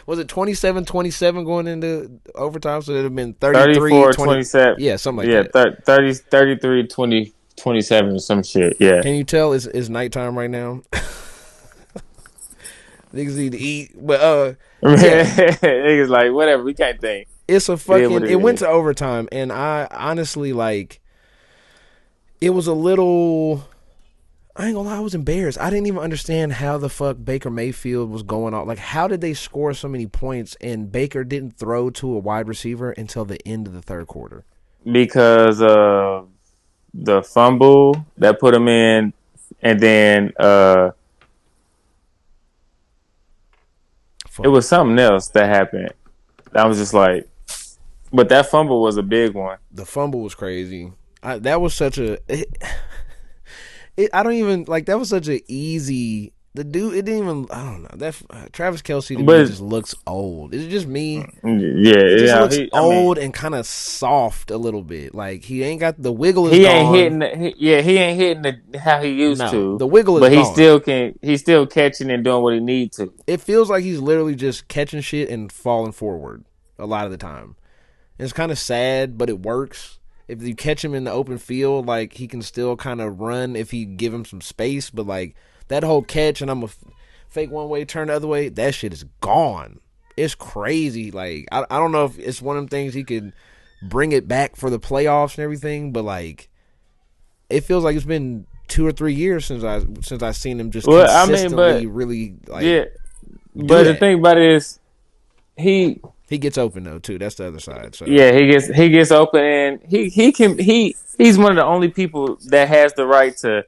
was it 27-27 going into overtime? So it would have been 33-27. Yeah, something like that. 33-20-27 or some shit. Yeah. Can you tell it's nighttime right now? Niggas need to eat, but niggas like whatever. We can't think. It's a fucking. It went to overtime, and I honestly like. It was a little. I ain't gonna lie, I was embarrassed. I didn't even understand how the fuck Baker Mayfield was going on. Like, how did they score so many points and Baker didn't throw to a wide receiver until the end of the third quarter? Because the fumble that put him in, and then it was something else that happened. I was just like, but that fumble was a big one. The fumble was crazy. That was such a. I don't even like. That was such an easy. the dude, it didn't even. I don't know. That Travis Kelce to me But just looks old. Is it just me? yeah, He just yeah. looks I mean, old and kind of soft a little bit. Like he ain't got the wiggle is he ain't gone. hitting. He ain't hitting how he used No, to. the wiggle is But he gone. still can. He's still catching and doing what he need to. It feels like he's literally just catching shit and falling forward a lot of the time. And it's kind of sad, but it works. If you catch him in the open field, like he can still kind of run if you give him some space. But like that whole catch and I'm a fake one way, turn the other way, that shit is gone. It's crazy. Like I don't know if it's one of them things he could bring it back for the playoffs and everything, but like it feels like it's been 2 or 3 years since I seen him just Well, I mean, consistently but really like yeah, do but the that. thing about it is he He gets open though too. That's the other side. So yeah, he gets open and he's one of the only people that has the right to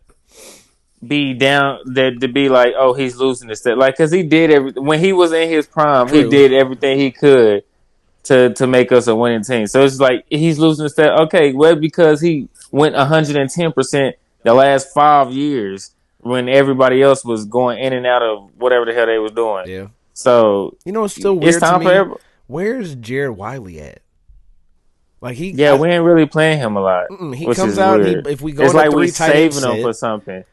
be down that to be like, oh, he's losing this step. Like, cause he did everything when he was in his prime, he true. did everything he could to make us a winning team. So it's like he's losing the step. Okay, well, because he went 110% the last 5 years when everybody else was going in and out of whatever the hell they was doing. Yeah. So You know what's still it's weird to time for me? everybody. Where's Jared Wiley at? Like Yeah, we ain't really playing him a lot, he which comes is out and weird. if we go It's in a like we three tight end saving him set, for something.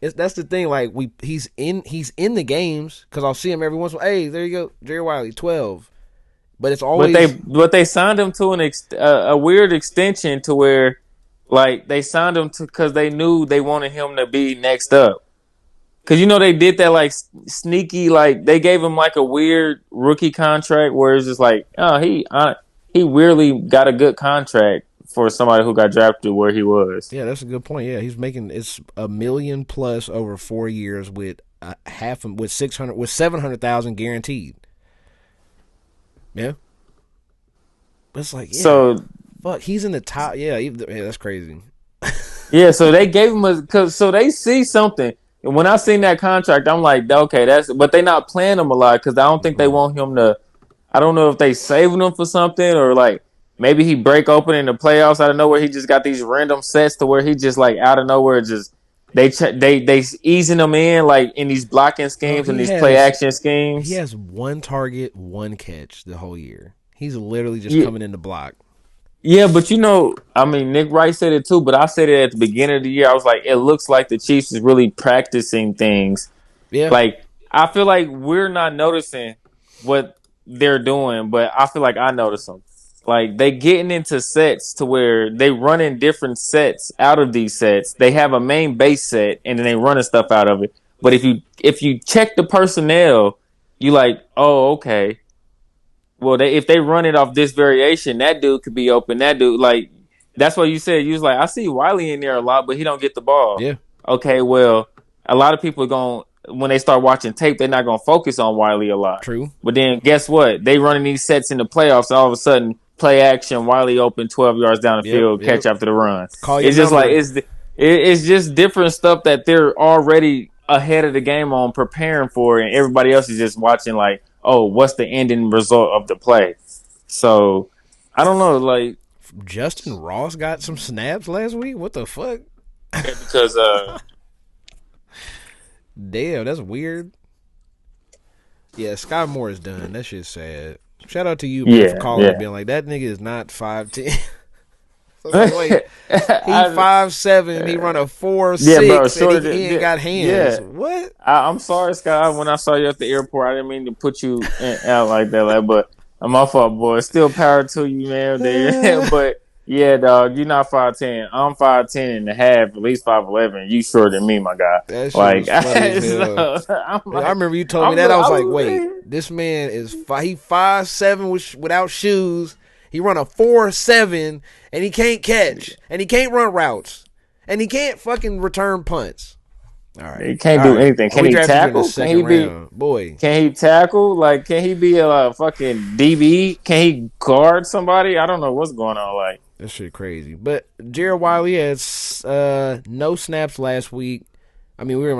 that's the thing. Like he's in the games because I'll see him every once in a while. Hey, there you go, Jared Wiley, 12. But it's always But they signed him to a weird extension to where like they signed him to because they knew they wanted him to be next up. Cause they did that like sneaky like they gave him like a weird rookie contract where it's just like he weirdly got a good contract for somebody who got drafted where he was. yeah, that's a good point. Yeah, he's making it's $1 million plus over 4 years with with 600 with 700,000 guaranteed. Yeah, but it's like So fuck, he's in the top. Yeah, that's crazy. yeah, so they gave him so they see something. And when I seen that contract, I'm like, okay, but they not playing him a lot because I don't think they want him to. I don't know if they saving him for something or like maybe he break open in the playoffs out of nowhere. He just got these random sets to where he just like out of nowhere just they easing him in like in these blocking Bro, schemes and these play action he schemes. has one target, one catch the whole year. He's literally just Yeah, coming in the block. yeah, but I mean, Nick Wright said it too, but I said it at the beginning of the year. I was like, it looks like the Chiefs is really practicing things. Yeah, Like, I feel like we're not noticing what they're doing, but I feel like I notice them. Like, they getting into sets to where they running different sets out of these sets. They have a main base set, and then they running stuff out of it. But if you check the personnel, you like, oh, okay. Well, if they run it off this variation, that dude could be open. That dude, like, that's what you said. You was like, I see Wiley in there a lot, but he don't get the ball. yeah, Okay, well, a lot of people are going when they start watching tape, they're not going to focus on Wiley a lot. true. But then guess what? They running these sets in the playoffs. All of a sudden, play action, Wiley open 12 yards down the field, Yep. catch after the run. Call your It's just like number. it's just different stuff that they're already ahead of the game on preparing for, and everybody else is just watching like, oh, what's the ending result of the play? So I don't know, like Justin Ross got some snaps last week. What the fuck? because Damn, that's weird. Yeah, Sky Moore is done. That shit's sad. Shout out to you, man, for calling and being like, that nigga is not 5'10". Like, wait, he 5'7". He run a 4.6, bro, and he ain't got hands. What? I'm sorry, Scott. When I saw you at the airport, I didn't mean to put you out like that, but I'm my fault, boy. Still power to you, man. But yeah, dog, you're not 5'10". I'm 5'10 and a half, at least 5'11". You shorter than me, my guy. That shit Like, was funny as hell. I remember you told me that. I was like, wait, this man is he 5'7" without shoes. He run a 4.7 and he can't catch and he can't run routes and he can't fucking return punts. All right, he can't do anything. Can he tackle? Can he be boy? Can he tackle? Like, can he be a fucking DB? Can he guard somebody? I don't know what's going on. Like, that shit crazy. But Jared Wiley has no snaps last week. I mean, we were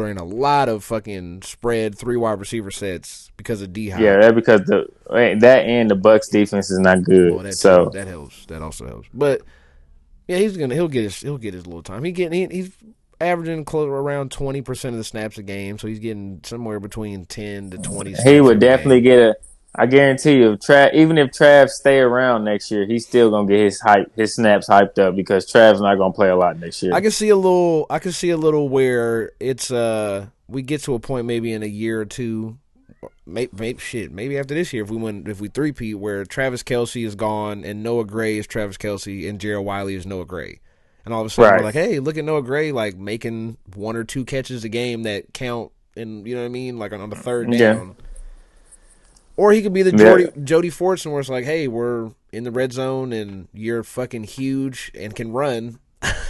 in a lot of fucking spread 3 wide receiver sets because of D-Hop. Yeah, that because that and the Bucks defense is not good. Well, so that helps. That also helps. But yeah, he'll get his little time. He's averaging close around 20% of the snaps a game, so he's getting somewhere between 10 to 20 He snaps would every definitely game. get a. I guarantee you, even if Trav stay around next year, he's still gonna get his snaps hyped up because Trav's not gonna play a lot next I year. can see a little. I can see a little where it's we get to a point maybe in a year or two, maybe after this year if we three-peat where Travis Kelce is gone and Noah Gray is Travis Kelce and Gerald Wiley is Noah Gray, and all of a sudden we're Right. like, hey, look at Noah Gray like making one or two catches a game that count, and you know what I mean, like on the third Yeah. down. Or he could be the Yeah. Jody Fortson, where it's like, hey, we're in the red zone and you're fucking huge and can run,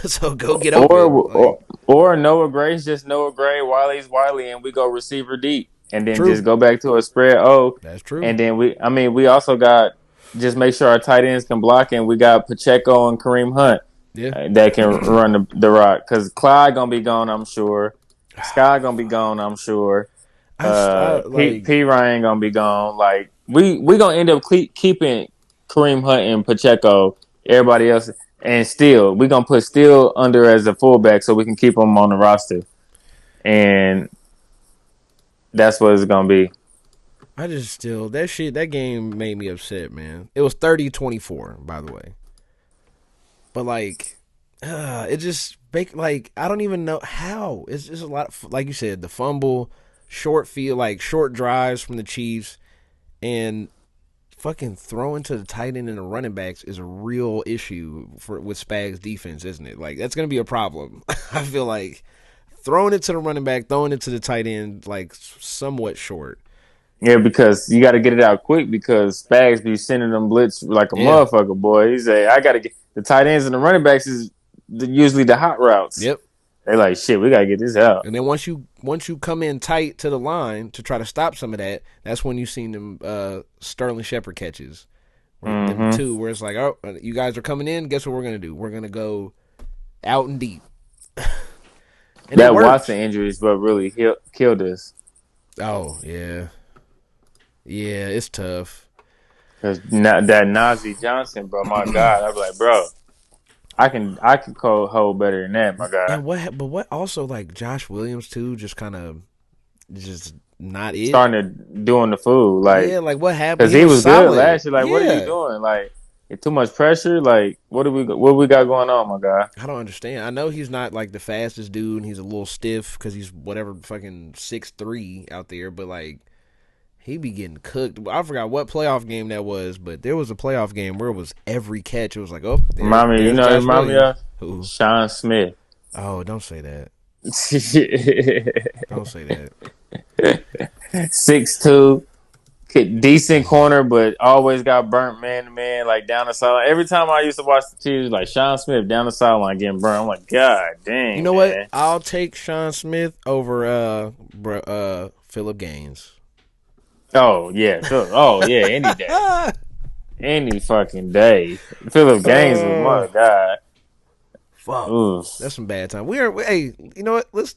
so go get Or, open. Like, or Noah Gray's just Noah Gray, Wiley's Wiley, and we go receiver deep, and then true, just go back to a spread O, that's true. and then we also got just make sure our tight ends can block, and we got Pacheco and Kareem Hunt Yeah, that can run the rock because Clyde gonna be gone, I'm sure. Sky gonna be gone, I'm sure. I like. P Ryan gonna be gone. Like we gonna end up keeping Kareem Hunt and Pacheco. Everybody else, and still we gonna put Steele under as a fullback so we can keep him on the roster, and that's what it's gonna be. I just still that game made me upset, man. It was 30-24, by the way, but like, it just like I don't even know how. It's just a lot of, like you said, the fumble, short drives from the Chiefs, and fucking throwing to the tight end and the running backs is a real issue with Spags defense, isn't it? Like that's gonna be a problem. I feel like throwing it to the running back, throwing it to the tight end, like somewhat short. Yeah, because you got to get it out quick because Spags be sending them blitz like a Yeah. motherfucker, boy. He say, I got to get the tight ends and the running backs is usually the hot routes. Yep. They like, shit, we got to get this out. And then once you come in tight to the line to try to stop some of that, that's when you seen them Sterling Shepard catches. Them Mm-hmm. two, where it's like, oh, you guys are coming in. Guess what we're gonna do? We're gonna go out and deep, and it That works. Watson injury is what really killed us. Oh yeah, yeah, it's tough. Because that Nazi Johnson, bro, my God, I was like, bro, I can hold better than that, my God. And what also like Josh Williams too, just kind of just not it. Starting to doing the fool, like, Yeah, like what happened? because He he was was good solid. last year. Like, what are you Yeah, doing? Like, too much pressure. Like, what we got going on, my God? I don't understand. I know he's not like the fastest dude, and he's a little stiff because he's whatever fucking 6'3" out there. But like he be getting cooked. I forgot what playoff game that was, but there was a playoff game where it was every catch. It was like, oh, there's Josh Remind me Williams. of Who? Sean Smith. Oh, don't say that. Don't say that. 6'2", decent corner, but always got burnt man to man, like down the sideline. Every time I used to watch the Chiefs, like Sean Smith down the sideline getting burnt. I'm like, God You dang, know what? man. I'll take Sean Smith over Philip Gaines. Oh yeah, any day, any fucking day. Philip Gaines was my God. Fuck. Oof. That's some bad time. Hey, you know what? Let's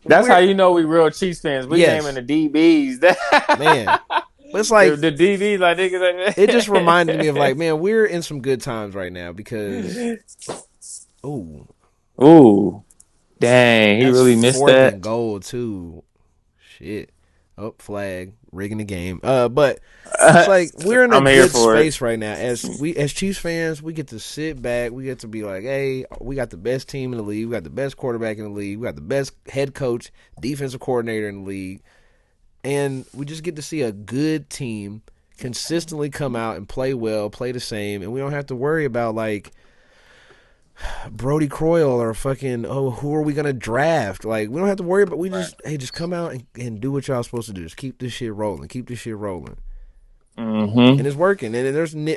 That's how you know we real Chiefs fans. We Yes. naming the DBs. Man. It's like the DBs, like niggas. Like, it just reminded me of like, man, we're in some good times right now because ooh, dang, he that's really missed 4th that. and goal too. Shit. Oh, flag, rigging the game. But it's like we're in a I'm here good for space right now. As Chiefs fans, we get to sit back. We get to be like, hey, we got the best team in the league. We got the best quarterback in the league. We got the best head coach, defensive coordinator in the league. And we just get to see a good team consistently come out and play well, play the same, and we don't have to worry about like Brody Croyle or fucking who are we gonna draft? Like we don't have to worry about. We just come out and do what y'all supposed to do. Just keep this shit rolling. Keep this shit rolling. Mm-hmm. And it's working. And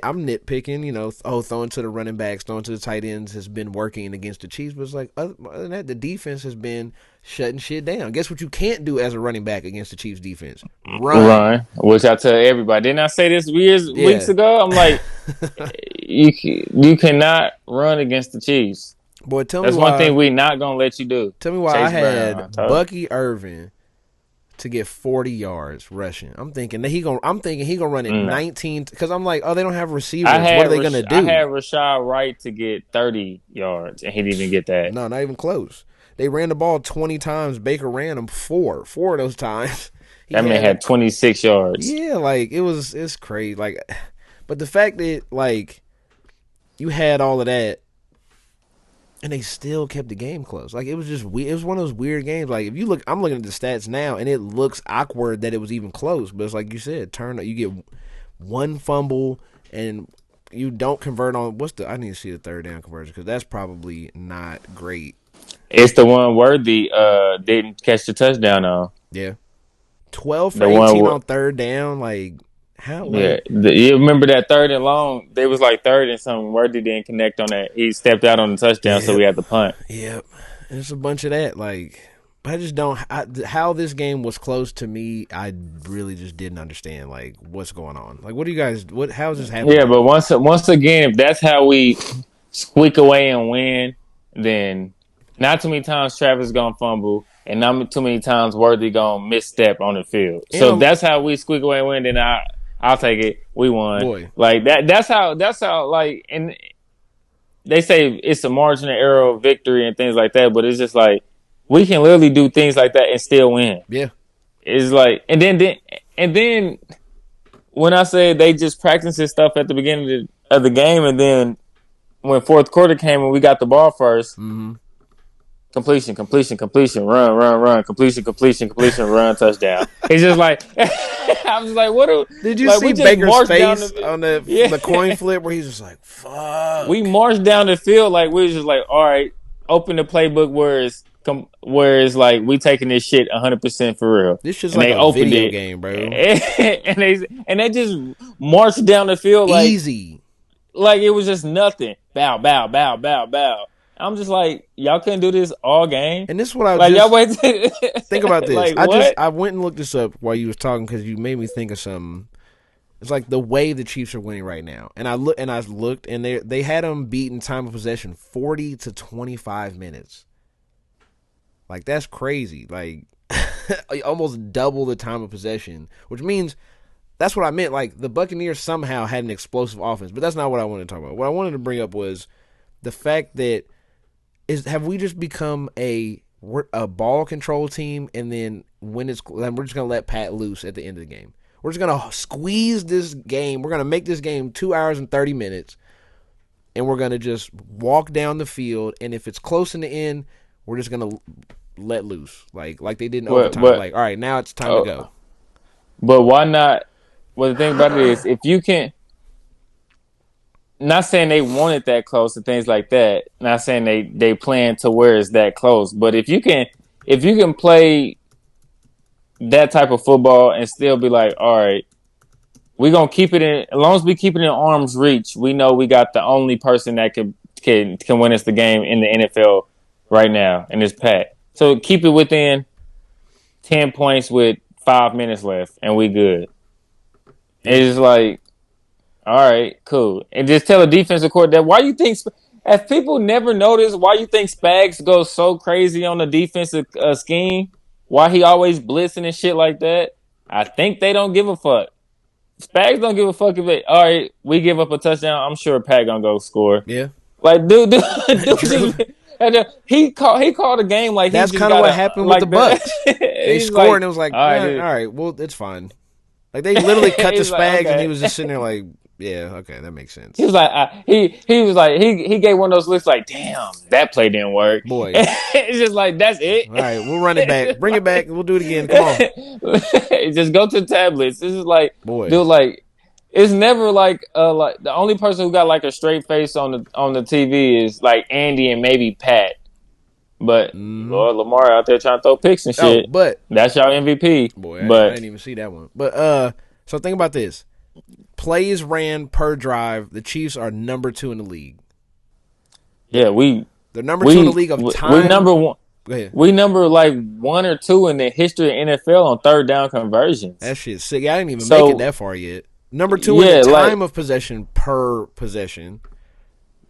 I'm nitpicking, throwing to the running backs, throwing to the tight ends has been working against the Chiefs. But it's like, other than that, the defense has been shutting shit down. Guess what you can't do as a running back against the Chiefs defense? Run. Which I tell everybody. Didn't I say this weeks Yeah. ago? I'm like, you cannot run against the Chiefs. Boy, tell me That's why. one thing we not gonna let you do. Tell me why Chase I had Brown, Bucky Irvin to get 40 yards rushing. I'm thinking he gonna run it 19 because I'm like, oh, they don't have receivers. What are they gonna do? I had Rashad Wright to get 30 yards, and he didn't even get that. No, not even close. They ran the ball 20 times. Baker ran them four of those times. He That man had had 26 yards. yeah, like it's crazy. Like, but the fact that like you had all of that and they still kept the game close. Like it was just weird. It was one of those weird games. Like if you look, I'm looking at the stats now, and it looks awkward that it was even close. But it's like you said, you get one fumble and you don't convert on I need to see the third down conversion because that's probably not great. It's the one Worthy didn't catch the touchdown on. Yeah, 12 for The 18 one, on third down. Like how? yeah. Like You remember that third and long? They was like third and something. Worthy didn't connect on that. He stepped out on the touchdown, so yep, we had to punt. yep. There's a bunch of that. Like. But I just don't. How this game was close to me, I really just didn't understand. Like, what's going on? Like, what do you guys? How is this happening? Yeah, but once again, if that's how we squeak away and win, then not too many times Travis gonna fumble, and not too many times Worthy gonna misstep on the field. So if And that's how we squeak away and win, then I'll take it. We won. boy, Like that. That's how. Like, and they say it's a margin of error of victory and things like that, but it's just like we can literally do things like that and still win. yeah, It's like, and then when I say they just practiced this stuff at the beginning of the game, and then when fourth quarter came and we got the ball 1st mm-hmm. completion, run, completion, run, touchdown. It's just like I was like, what? Did you like, see Baker's face on the coin flip where he's just like, "Fuck"? We marched down the field like we was just like, all right, open the playbook where it's like we taking this shit 100% for real. This shit's and like they a opened video it, game, bro. and they just marched down the field like Easy. Like it was just nothing. Bow, bow, bow, bow, bow. I'm just like, y'all couldn't do this all game. And this is what I like. just Y'all wait. think about this. Like, I went and looked this up while you was talking because you made me think of something. It's like the way the Chiefs are winning right now, and I looked, and they had them beaten time of possession 40 to 25 minutes. Like that's crazy. Like almost double the time of possession, which means that's what I meant. Like the Buccaneers somehow had an explosive offense, but that's not what I wanted to talk about. What I wanted to bring up was the fact that have we just become a ball control team, and then we're just gonna let Pat loose at the end of the game. We're just gonna squeeze this game. We're gonna make this game 2 hours and 30 minutes, and we're gonna just walk down the field. And if it's close in the end, we're just gonna let loose, like they did in overtime. Like, all right, now it's time to go. But why not? Well, the thing about it is, if you can, not saying they want it that close and things like that. Not saying they plan to where it's that close, but if you can play that type of football and still be like, all right, we're gonna keep it in. As long as we keep it in arm's reach, we know we got the only person that can win us the game in the NFL right now, and it's Pat. So keep it within 10 points with 5 minutes left, and we good. It's like, all right, cool. And just tell the defensive coordinator that why you think, if people never notice, why you think Spags goes so crazy on the defensive scheme? Why he always blitzing and shit like that? I think they don't give a fuck. Spags don't give a fuck if it, all right, we give up a touchdown, I'm sure Pat gonna go score. Yeah. Like, dude just, he called a game like that's kind of what happened with the Bucks. They scored like, and it was like, all right, well, it's fine. Like they literally cut the Spags, like, okay. And he was just sitting there like, yeah, okay, that makes sense. He was like, he was like, he gave one of those looks like, damn, that play didn't work. Boy, it's just like that's it. All right, we'll run it back, bring it back, and we'll do it again. Come on, just go to the tablets. This is like, boy, dude, like. It's never like the only person who got like a straight face on the TV is like Andy and maybe Pat, but Lord Lamar out there trying to throw picks and shit. Oh, but that's y'all MVP. Boy, I didn't even see that one. But so think about this: plays ran per drive. The Chiefs are number 2 in the league. Yeah, they're number 2 in the league of time. We're number 1. Go ahead. We number like 1 or 2 in the history of NFL on third down conversions. That shit's sick. I didn't even make it that far yet. Number 2 in the time of possession per possession.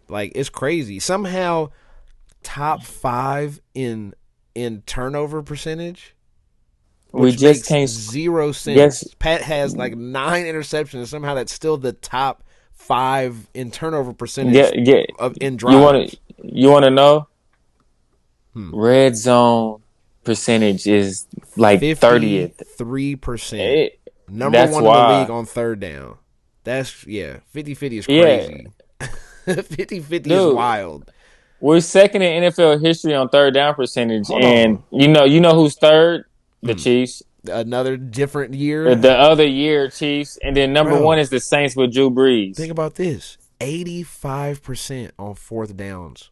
Like, it's crazy. Somehow, top 5 in turnover percentage. We just can't. Zero sense. Yes. Pat has like 9 interceptions. Somehow that's still the top 5 in turnover percentage in drive. You want to know? red zone percentage is like 30th. 53%. Number That's one in the league why. on third down. That's 50-50 is Yeah, crazy. 50-50 is dude. wild. We're second in NFL history on third down percentage, Hold and on. you know who's third? The Hmm. Chiefs. Another different year. The other year, Chiefs, and then number one Bro, is the Saints with Drew think Brees. about this. 85% on fourth downs.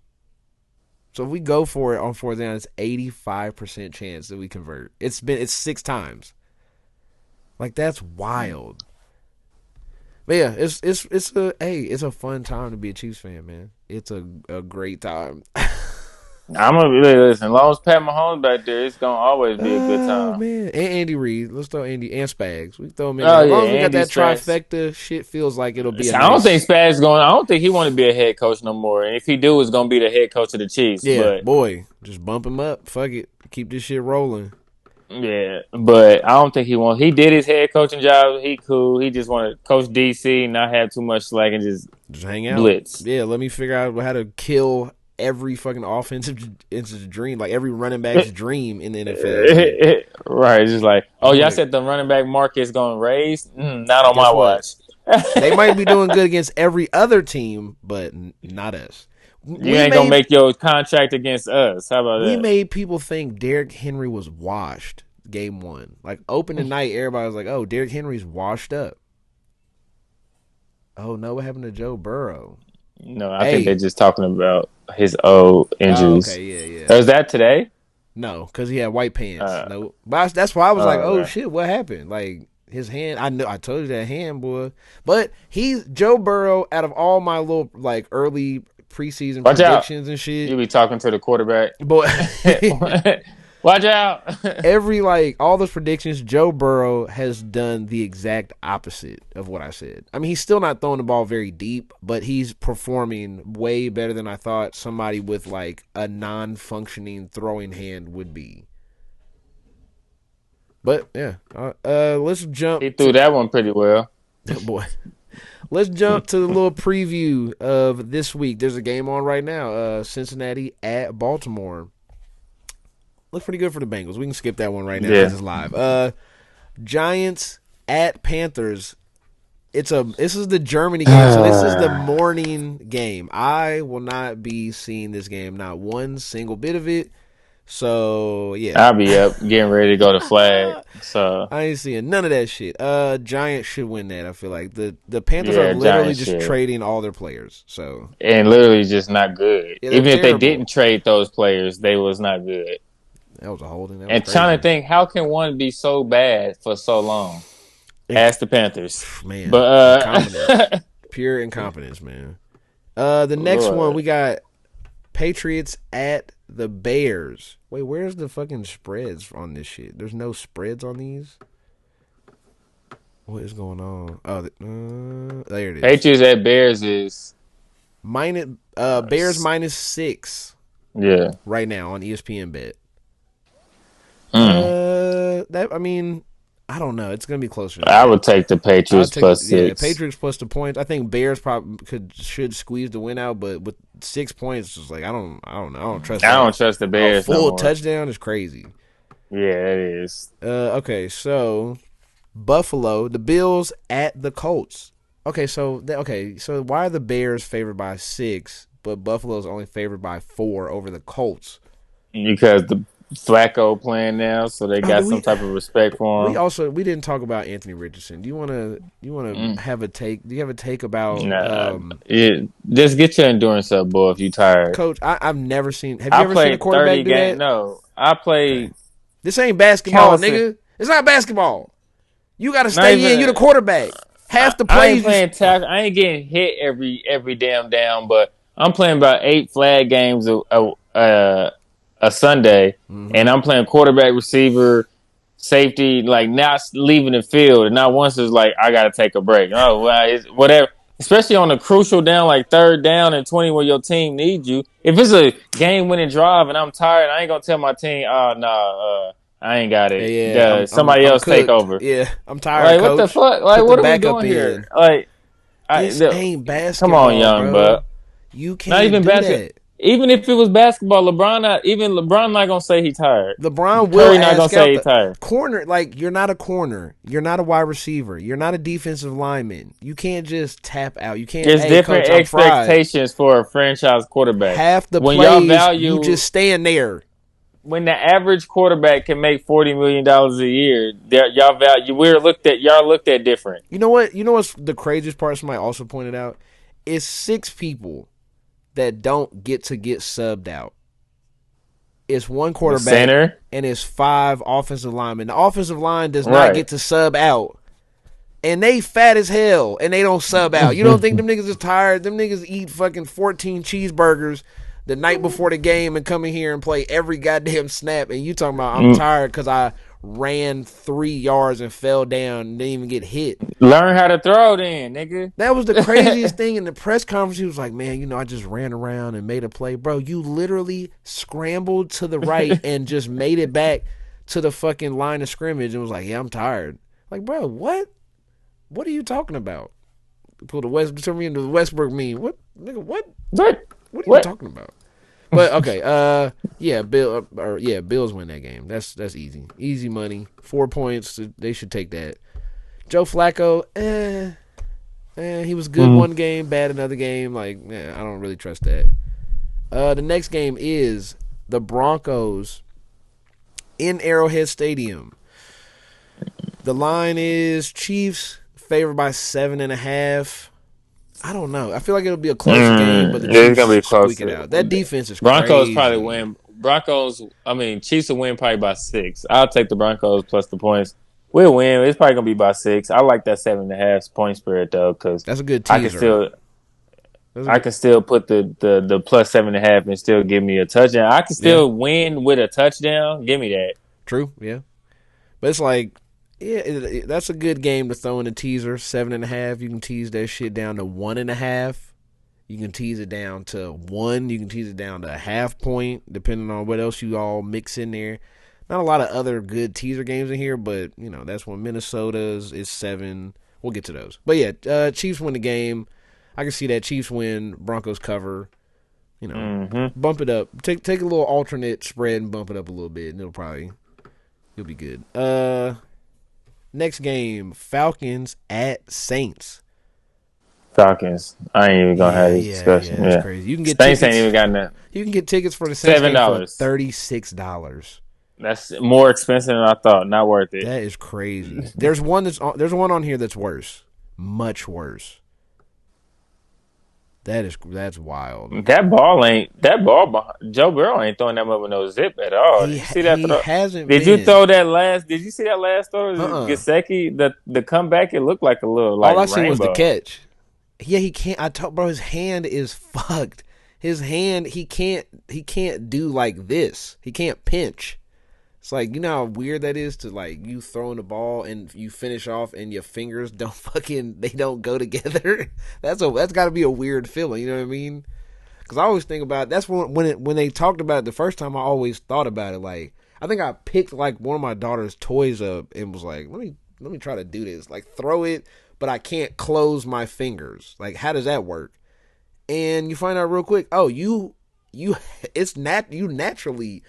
So if we go for it on fourth down, it's 85% chance that we convert. It's 6 times. Like that's wild. But yeah, it's a fun time to be a Chiefs fan, man. It's a great time. I'm gonna listen. As long as Pat Mahomes back there, it's gonna always be a good Oh time. man, and Andy Reid. Let's throw Andy and Spags. We throw him in there. Oh As long yeah, as we got Andy that Spags. trifecta, shit feels like it'll be a I don't think nice. Spags going. I don't think he want to be a head coach no more. And if he do, it's gonna be the head coach of the Chiefs. Yeah, But boy, just bump him up. Fuck it, keep this shit rolling. yeah, but I don't think he wants. He did his head coaching job. He cool. He just want to coach DC, not have too much slack, and just Just hang out. blitz. Yeah, let me figure out how to kill every fucking offensive dream, like every running back's dream in the NFL. Like, Right, just like, I oh, y'all want to said the running back market is going to raise. Not on my guess what? watch. They might be doing good against every other team, but not us. You We ain't gonna made make your contract against us. How about we that? made people think Derrick Henry was washed game one. Like opening night, everybody was like, "Oh, Derrick Henry's washed up." Oh no, what happened to Joe Burrow? No, I think they're Hey, just talking about his old oh injuries. okay, yeah, yeah. Was that today? No, because he had white pants. Uh, No, but that's why I was like, "Oh okay. shit, what happened?" Like his hand. I know I told you that hand, boy. But he's Joe Burrow. Out of all my little like early preseason Watch out! predictions and You shit, be talking to the quarterback. boy. Watch out! Every like all those predictions, Joe Burrow has done the exact opposite of what I said. I mean, he's still not throwing the ball very deep, but he's performing way better than I thought somebody with like a non-functioning throwing hand would be. But yeah, let's jump He threw to that one pretty well. boy. Let's jump to the little preview of this week. There's a game on right now. Cincinnati at Baltimore. Looks pretty good for the Bengals. We can skip that one right now Yeah. because it's live. Giants at Panthers. This is the Germany game, so this is the morning game. I will not be seeing this game, not one single bit of it. So yeah, I'll be up getting ready to go to flag. So I ain't seeing none of that shit. Giants should win that. I feel like the Panthers are yeah, literally Giants just shit. trading all their players. So And literally just not good. yeah, they're Even if they terrible. didn't trade those players, they was not good. That was a holding. That was And trying crazy. to think, how can one be so bad for so long? Ask the Panthers. Man, But incompetence, pure incompetence, man. The next one we Lord, got Patriots at the Bears. Wait, where's the fucking spreads on this shit? There's no spreads on these. What is going on? Oh, there it is. Patriots at Bears is Minus Bears -6 yeah. right now on ESPN bet. Mm. That I mean, I don't know. It's gonna be closer than I that. would take the I'll Patriots take plus yeah, 6. Patriots plus the points. I think Bears probably should squeeze the win out, but with 6 points, it's like I don't know. I don't trust I that. don't trust the A Bears no full more. touchdown is crazy. Yeah, it is. Okay, so Buffalo, the Bills at the Colts. So why are the Bears favored by 6, but Buffalo's only favored by 4 over the Colts? Because the Flacco playing now, so they Oh, got some type of respect for him. we didn't talk about Anthony Richardson. Do you wanna have a take? Do you have a take about Nah, just get your endurance up, boy. If you tired, Coach? I've never seen. Have you I ever seen a played quarterback 30 do games. that? No, I Okay, played this ain't basketball, countless. nigga. It's not basketball. You got to Not stay in. even. You're the quarterback. Half the I ain't plays. playing tackle. I ain't getting hit every damn down. But I'm playing about 8 flag games a Sunday, and I'm playing quarterback, receiver, safety. Like not leaving the field, and not once is like I got to take a break. Oh well, it's whatever. Especially on a crucial down like 3rd down and 20 where your team needs you. If it's a game-winning drive and I'm tired, I ain't gonna tell my team, "Oh no, I ain't got it. Yeah, Somebody I'm else take cooked. over." Yeah, I'm tired, Like what the coach. fuck? Like Put the what are we backup doing in. here? Like This ain't come on, basketball, young bro. buck. You Not can't even do basketball. that. Even if it was basketball, LeBron not gonna say he tired. LeBron will Curry not gonna ask say out he the tired. corner. Like, you're not a corner. You're not a wide receiver. You're not a defensive lineman. You can't just tap out. You can't, There's hey, different coach, I'm fried. expectations for a franchise quarterback. Half the When y'all plays, you value just stand there. when the average quarterback can make $40 million a year, y'all value y'all looked at different. You know what? You know what's the craziest part? Somebody also pointed out is 6 people that don't get to get subbed out. It's 1 The quarterback center, and it's 5 offensive linemen. The offensive line does not right? get to sub out. And they fat as hell and they don't sub out. You don't think them niggas is tired? Them niggas eat fucking 14 cheeseburgers the night before the game and come in here and play every goddamn snap. And you talking about I'm tired because I ran 3 yards and fell down and didn't even get hit. Learn how to throw, then, nigga. That was the craziest thing in the press conference. He was like, man, I just ran around and made a play. Bro, you literally scrambled to the right and just made it back to the fucking line of scrimmage and was like, yeah, I'm tired. Like, bro, what? What are you talking about? Pull the turn me into the Westbrook meme. What, nigga? What? What are you talking about? But okay, yeah, Bills win that game. That's easy, easy money. 4 points. They should take that. Joe Flacco, he was good one game, bad another game. Like, I don't really trust that. The next game is the Broncos in Arrowhead Stadium. The line is Chiefs favored by 7.5. I don't know. I feel like it'll be a close game, but the Chiefs It's gonna be close. squeak it out. That defense is Broncos crazy. probably win. Chiefs will win probably by 6. I'll take the Broncos plus the points. We'll win. It's probably gonna be by 6. I like that 7.5 point spread though, because That's a good I can teaser. still put the plus 7.5 and still give me a touchdown. I can still win with a touchdown. Give me that. True, yeah. But it's like, yeah, that's a good game to throw in a teaser. 7.5. You can tease that shit down to 1.5. You can tease it down to 1. You can tease it down to a half point, depending on what else you all mix in there. Not a lot of other good teaser games in here, but that's when Minnesota's is 7. We'll get to those. But yeah, Chiefs win the game. I can see that. Chiefs win, Broncos cover. Bump it up. Take a little alternate spread and bump it up a little bit, and you'll be good. Next game, Falcons at Saints. Falcons. I ain't even gonna have this discussion. Yeah, that's crazy. You can get Saints tickets. Ain't even got nothing. You can get tickets for the Saints game for $7. $36. That's more expensive than I thought. Not worth it. That is crazy. There's one on here that's worse, much worse. That's wild. That ball, Joe Burrow ain't throwing that much with no zip at all. Did you see that throw? Hasn't Did been. you throw that last? Did you see that last throw? Gesicki, the comeback, it looked like a little like all I rainbow. seen was the catch. Yeah, he can't. I told bro, his hand is fucked. His hand, he can't do like this. He can't pinch. It's like, you know how weird that is to like you throwing the ball and you finish off and your fingers they don't go together. That's got to be a weird feeling. You know what I mean? Because I always think about that's when they talked about it the first time. I always thought about it. Like, I think I picked like one of my daughter's toys up and was like, let me try to do this. Like, throw it, but I can't close my fingers. Like, how does that work? And you find out real quick. Oh, you naturally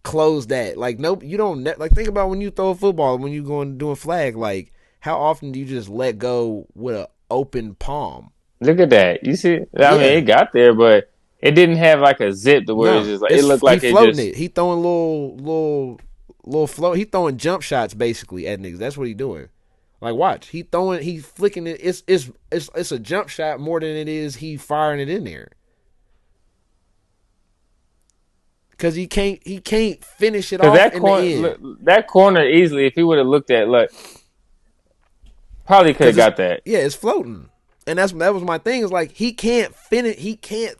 close that. Like, nope, you don't like think about when you throw a football, when you going doing flag, like how often do you just let go with an open palm? Look at that. You see, I mean, it got there, but it didn't have like a zip to where it's just like it looked like he floating it. He throwing little float. He throwing jump shots basically at niggas. That's what he doing. Like, watch, he flicking it. It's a jump shot more than it is he firing it in there. Because he can't finish it off in the end. That corner easily, if he would have looked at, probably could have got that. Yeah, it's floating, and that was my thing. Is like he can't finish. He can't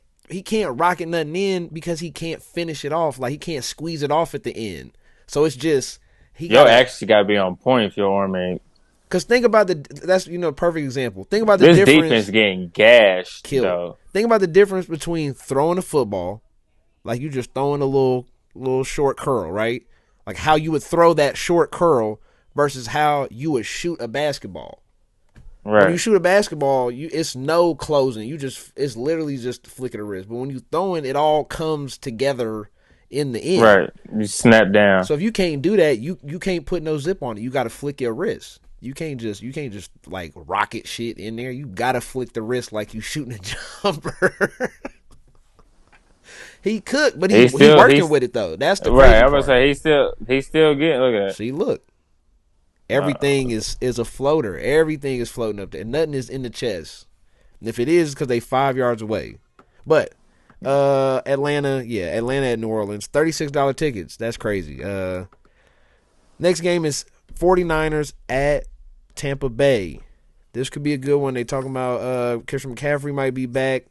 rocket nothing in because he can't finish it off. Like, he can't squeeze it off at the end. So it's just actually got to be on point if your arm ain't. Because think about that's perfect example. Think about the difference. This defense getting gashed. Killed. Though. Think about the difference between throwing a football. Like, you just throwing a little short curl, right? Like how you would throw that short curl versus how you would shoot a basketball. When you Right. shoot a basketball, it's no closing. It's literally just a flick of the wrist. But when you throwing, it all comes together in the end. Right. You snap down. So if you can't do that, you can't put no zip on it. You got to flick your wrist. You can't just like rocket shit in there. You got to flick the wrist like you shooting a jumper. He cooked, but he working with it though. That's the right. crazy I was part. say he's still getting. Look at See, look, that. everything is a floater. Everything is floating up there. Nothing is in the chest. And if it is, because they 5 yards away. But Atlanta at New Orleans, $36 tickets. That's crazy. Next game is 49ers at Tampa Bay. This could be a good one. They talking about Christian McCaffrey might be back.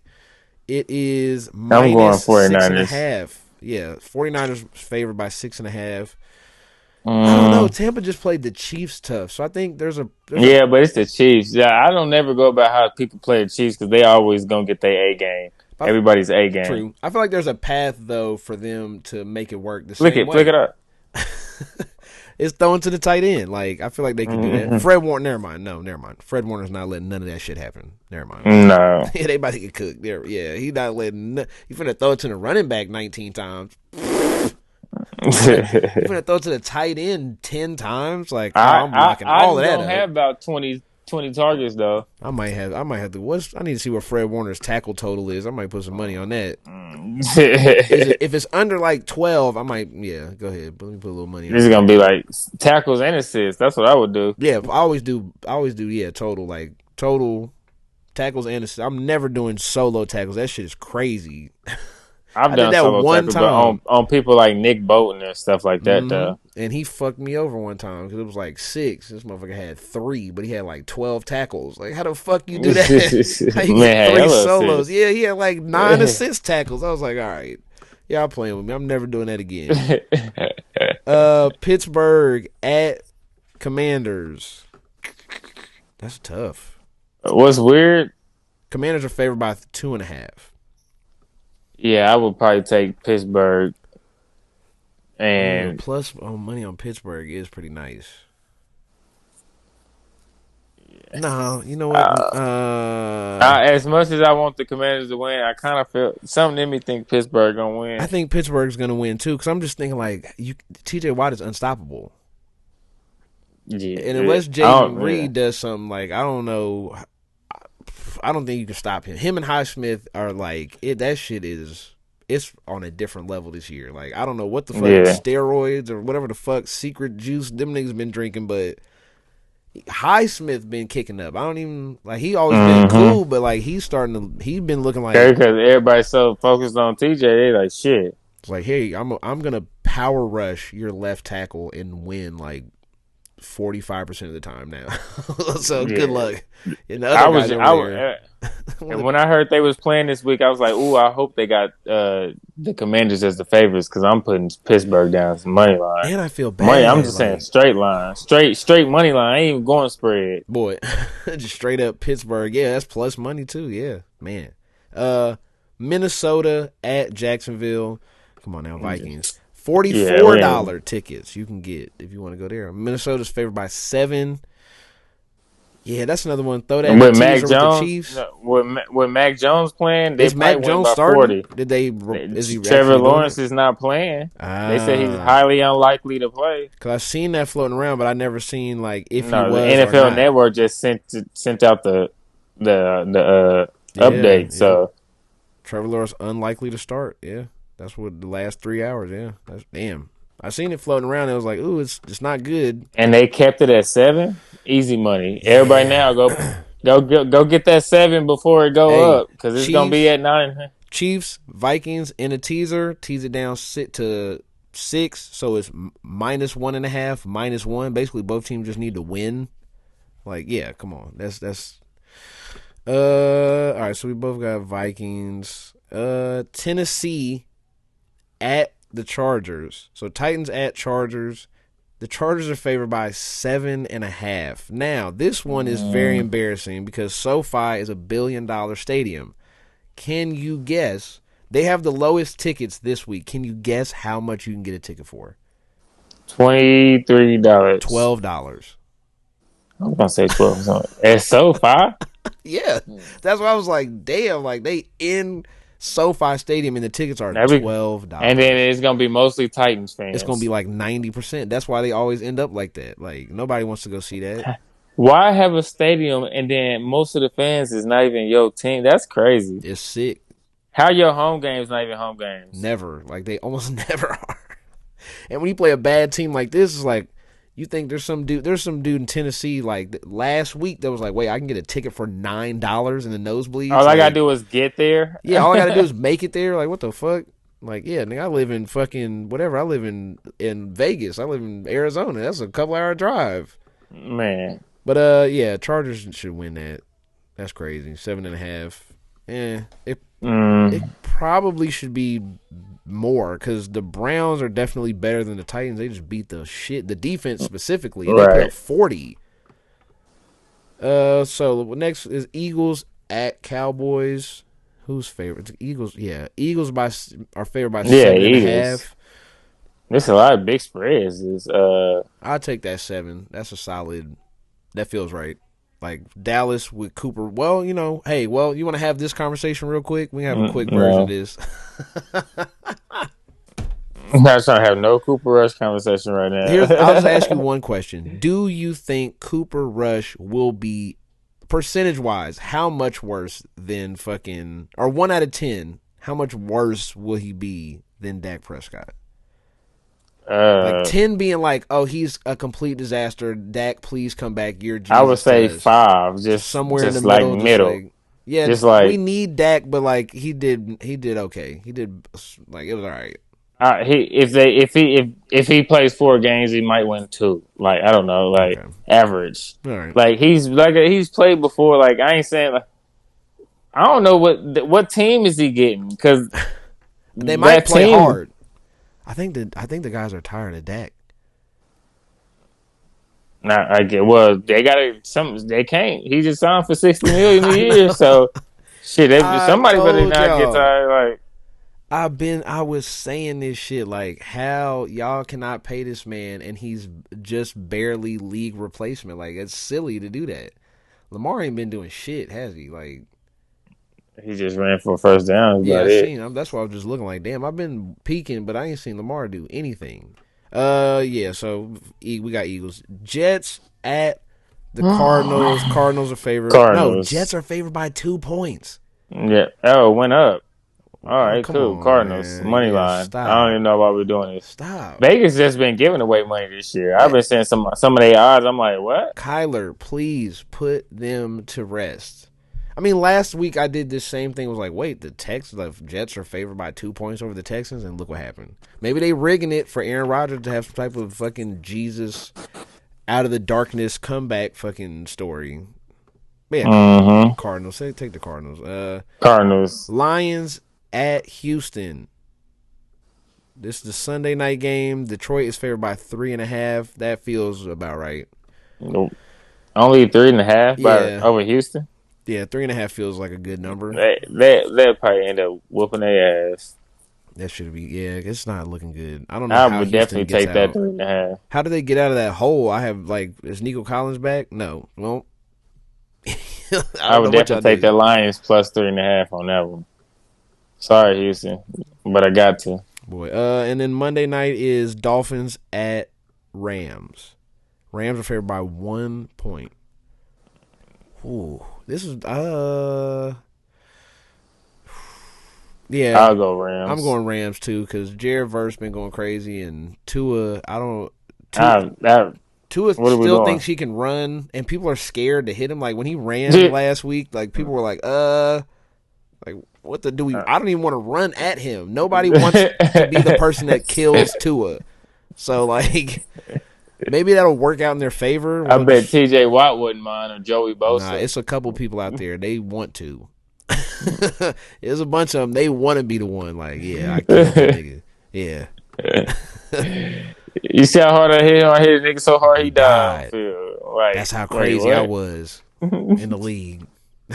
It is I'm going minus 49ers. 6.5. Yeah, 49ers favored by 6.5. I don't know. Mm, Tampa just played the Chiefs tough, so I think there's a yeah, but it's the Chiefs. Yeah, I don't never go about how people play the Chiefs because they always gonna get their A game. Everybody's A game. true. I feel like there's a path though for them to make it work the Flick same it, flick it way. up. It's thrown to the tight end. Like I feel like they can do that. Mm-hmm. Fred Warner, never mind. No, never mind. Fred Warner's not letting none of that shit happen. Never mind. No. Yeah, they about to get cooked. There, yeah, he not letting. He finna throw it to the running back 19 times. He finna throw it to the tight end 10 times. Like, oh, I'm blocking all of that don't up. have about 20 targets though. I might have to. I need to see what Fred Warner's tackle total is. I might put some money on that. If it's under like 12, I might. Yeah, go ahead. Let me put a little money on This is that. gonna be like tackles and assists. That's what I would do. Yeah, I always do. Yeah, total tackles and assists. I'm never doing solo tackles. That shit is crazy. I've I done did that solo one tackles, time. but on people like Nick Bolton and stuff like that. Though. And he fucked me over one time because it was like 6. This motherfucker had 3, but he had like 12 tackles. Like, how the fuck you do that? How you get 3 solos? Assist. Yeah, he had like 9 assist tackles. I was like, all right, y'all playing with me. I'm never doing that again. Pittsburgh at Commanders. That's tough. What's weird? Commanders are favored by 2.5. Yeah, I would probably take Pittsburgh. And plus money on Pittsburgh is pretty nice. No, you know what? As much as I want the Commanders to win, I kind of feel something in me think Pittsburgh gonna win. I think Pittsburgh's gonna win too because I'm just thinking like T.J. Watt is unstoppable. Yeah, and unless Jaden Reed does something like I don't know, I don't think you can stop him. Him and Highsmith are like that shit is. It's on a different level this year. Like I don't know what the fuck steroids or whatever the fuck secret juice them niggas been drinking, but Highsmith been kicking up. I don't even like he always been cool, but like he's been looking like because everybody's so focused on TJ, they like shit. It's like, hey, I'm gonna power rush your left tackle and win like 45% of the time now. So good luck. And and when I heard they was playing this week, I was like, "Ooh, I hope they got the Commanders as the favorites because I'm putting Pittsburgh down as money line." And I feel bad. I'm just saying straight line, straight money line. I ain't even going spread. Boy, just straight up Pittsburgh. Yeah, that's plus money too. Yeah, man. Minnesota at Jacksonville. Come on now, Vikings. $44 tickets you can get if you want to go there. Minnesota's favored by 7. Yeah, that's another one. Throw that in with the Mac Jones, with the Chiefs. With Mac Jones playing, they is Mac Jones by starting? 40. Did they? Is he? Trevor Lawrence is not playing. They said he's highly unlikely to play. Because I've seen that floating around, but I never seen like if he was. The NFL Network just sent out the update. So Trevor Lawrence unlikely to start. Yeah, that's what the last 3 hours. Yeah, that's damn. I seen it floating around. It was like, ooh, it's not good. And they kept it at 7. Easy money. Everybody now go get that 7 before it go up because it's gonna be at 9. Chiefs, Vikings in a teaser. Tease it down to 6, so it's minus 1.5, -1. Basically, both teams just need to win. Like, yeah, come on. That's all right. So we both got Vikings. Tennessee at the Chargers. So Titans at Chargers. The Chargers are favored by 7.5. Now, this one is very embarrassing because SoFi is $1 billion stadium. Can you guess? They have the lowest tickets this week. Can you guess how much you can get a ticket for? $23. $12. I'm gonna say 12. At SoFi. Yeah, that's why I was like, damn, like they in SoFi Stadium and the tickets are And then $12. it's gonna be mostly Titans It's gonna be fans. like 90%. That's why they always end up like that. Like nobody wants to go see that. Why have a stadium and then most of the fans is not even your team? That's crazy. It's sick. How your home games not even home games? Never. Like they almost never are. And when you play a bad team like this, it's like you think there's some dude in Tennessee like last week that was like, wait, I can get a ticket for $9 in the nosebleeds. All I gotta Like, do is get there. yeah, all I gotta do is make it there. Like, what the fuck? Like, yeah, nigga, I live in fucking whatever. I live in Vegas. I live in Arizona. That's a couple hour drive. Man. But yeah, Chargers should win that. That's crazy. 7.5. It probably should be more because the Browns are definitely better than the Titans. They just beat the defense specifically. They put up 40. So next is Eagles at Cowboys. Who's favorite? Eagles. Yeah, Eagles are favored by 7.5. There's a lot of big spreads. I'll take that 7. That's a solid. That feels right. Like Dallas with Cooper. Well, you know, hey, you want to have this conversation real quick? We can have a quick version of this. I'm not trying to have no Cooper Rush conversation right now. I'll just ask you one question. Do you think Cooper Rush will be, percentage-wise, how much worse than fucking, or 1 out of 10, how much worse will he be than Dak Prescott? Like 10 being like, oh, he's a complete disaster. Dak, please come back. You're Jesus. I would say 5, just somewhere in the middle. Just like, we need Dak, but like he did okay. He did like it was all right. If he plays 4 games, he might win 2. Like I don't know, like average. All right. Like he's played before. Like I ain't saying like I don't know what team is he getting because they might play hard. I think the guys are tired of Dak. Nah, I get. Well, they got some. They can't. He just signed for $60 million a year. So shit, somebody better not get tired. Like I was saying this shit like how y'all cannot pay this man and he's just barely league replacement. Like it's silly to do that. Lamar ain't been doing shit, has he? Like he just ran for a first down. Yeah, I seen him. That's why I was just looking like, damn, I've been peeking, but I ain't seen Lamar do anything. Yeah, so we got Eagles. Jets at the Cardinals. Cardinals are favored. No, Jets are favored by 2 points. Yeah. Oh, it went up. All right, cool. Cardinals, money line. Stop. I don't even know why we're doing this. Stop. Vegas just been giving away money this year. I've been seeing some of their odds. I'm like, what? Kyler, please put them to rest. I mean, last week I did this same thing. It was like, wait, the Jets are favored by 2 points over the Texans, and look what happened. Maybe they rigging it for Aaron Rodgers to have some type of fucking Jesus out of the darkness comeback fucking story. But yeah, Cardinals. Take the Cardinals. Cardinals. Lions at Houston. This is the Sunday night game. Detroit is favored by 3.5. That feels about right. Nope. Only 3.5 over Houston. Yeah, 3.5 feels like a good number. They'll probably end up whooping their ass. That should be, yeah, it's not looking good. I don't know I how would Houston definitely gets take that 3.5. How do they get out of that hole? I have, like, is Nico Collins back? No. Well, I would definitely take the Lions plus 3.5 on that one. Sorry, Houston, but I got to. Boy, and then Monday night is Dolphins at Rams. Rams are favored by 1 point. Ooh, this is yeah. I'll go Rams. I'm going Rams too because Jared Verse been going crazy and Tua. Tua still thinks he can run, and people are scared to hit him. Like when he ran last week, like people were like, like what the do we? I don't even want to run at him. Nobody wants to be the person that kills Tua. So like. Maybe that'll work out in their favor. I bet TJ Watt wouldn't mind or Joey Bosa. Nah, it's a couple people out there. They want to. There's a bunch of them. They want to be the one. Like, yeah, I killed that nigga. Yeah. You see how hard I hit him? I hit a nigga so hard he died. Like, that's how crazy I was in the league.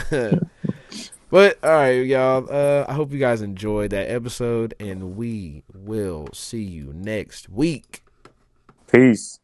But, all right, y'all. I hope you guys enjoyed that episode, and we will see you next week. Peace.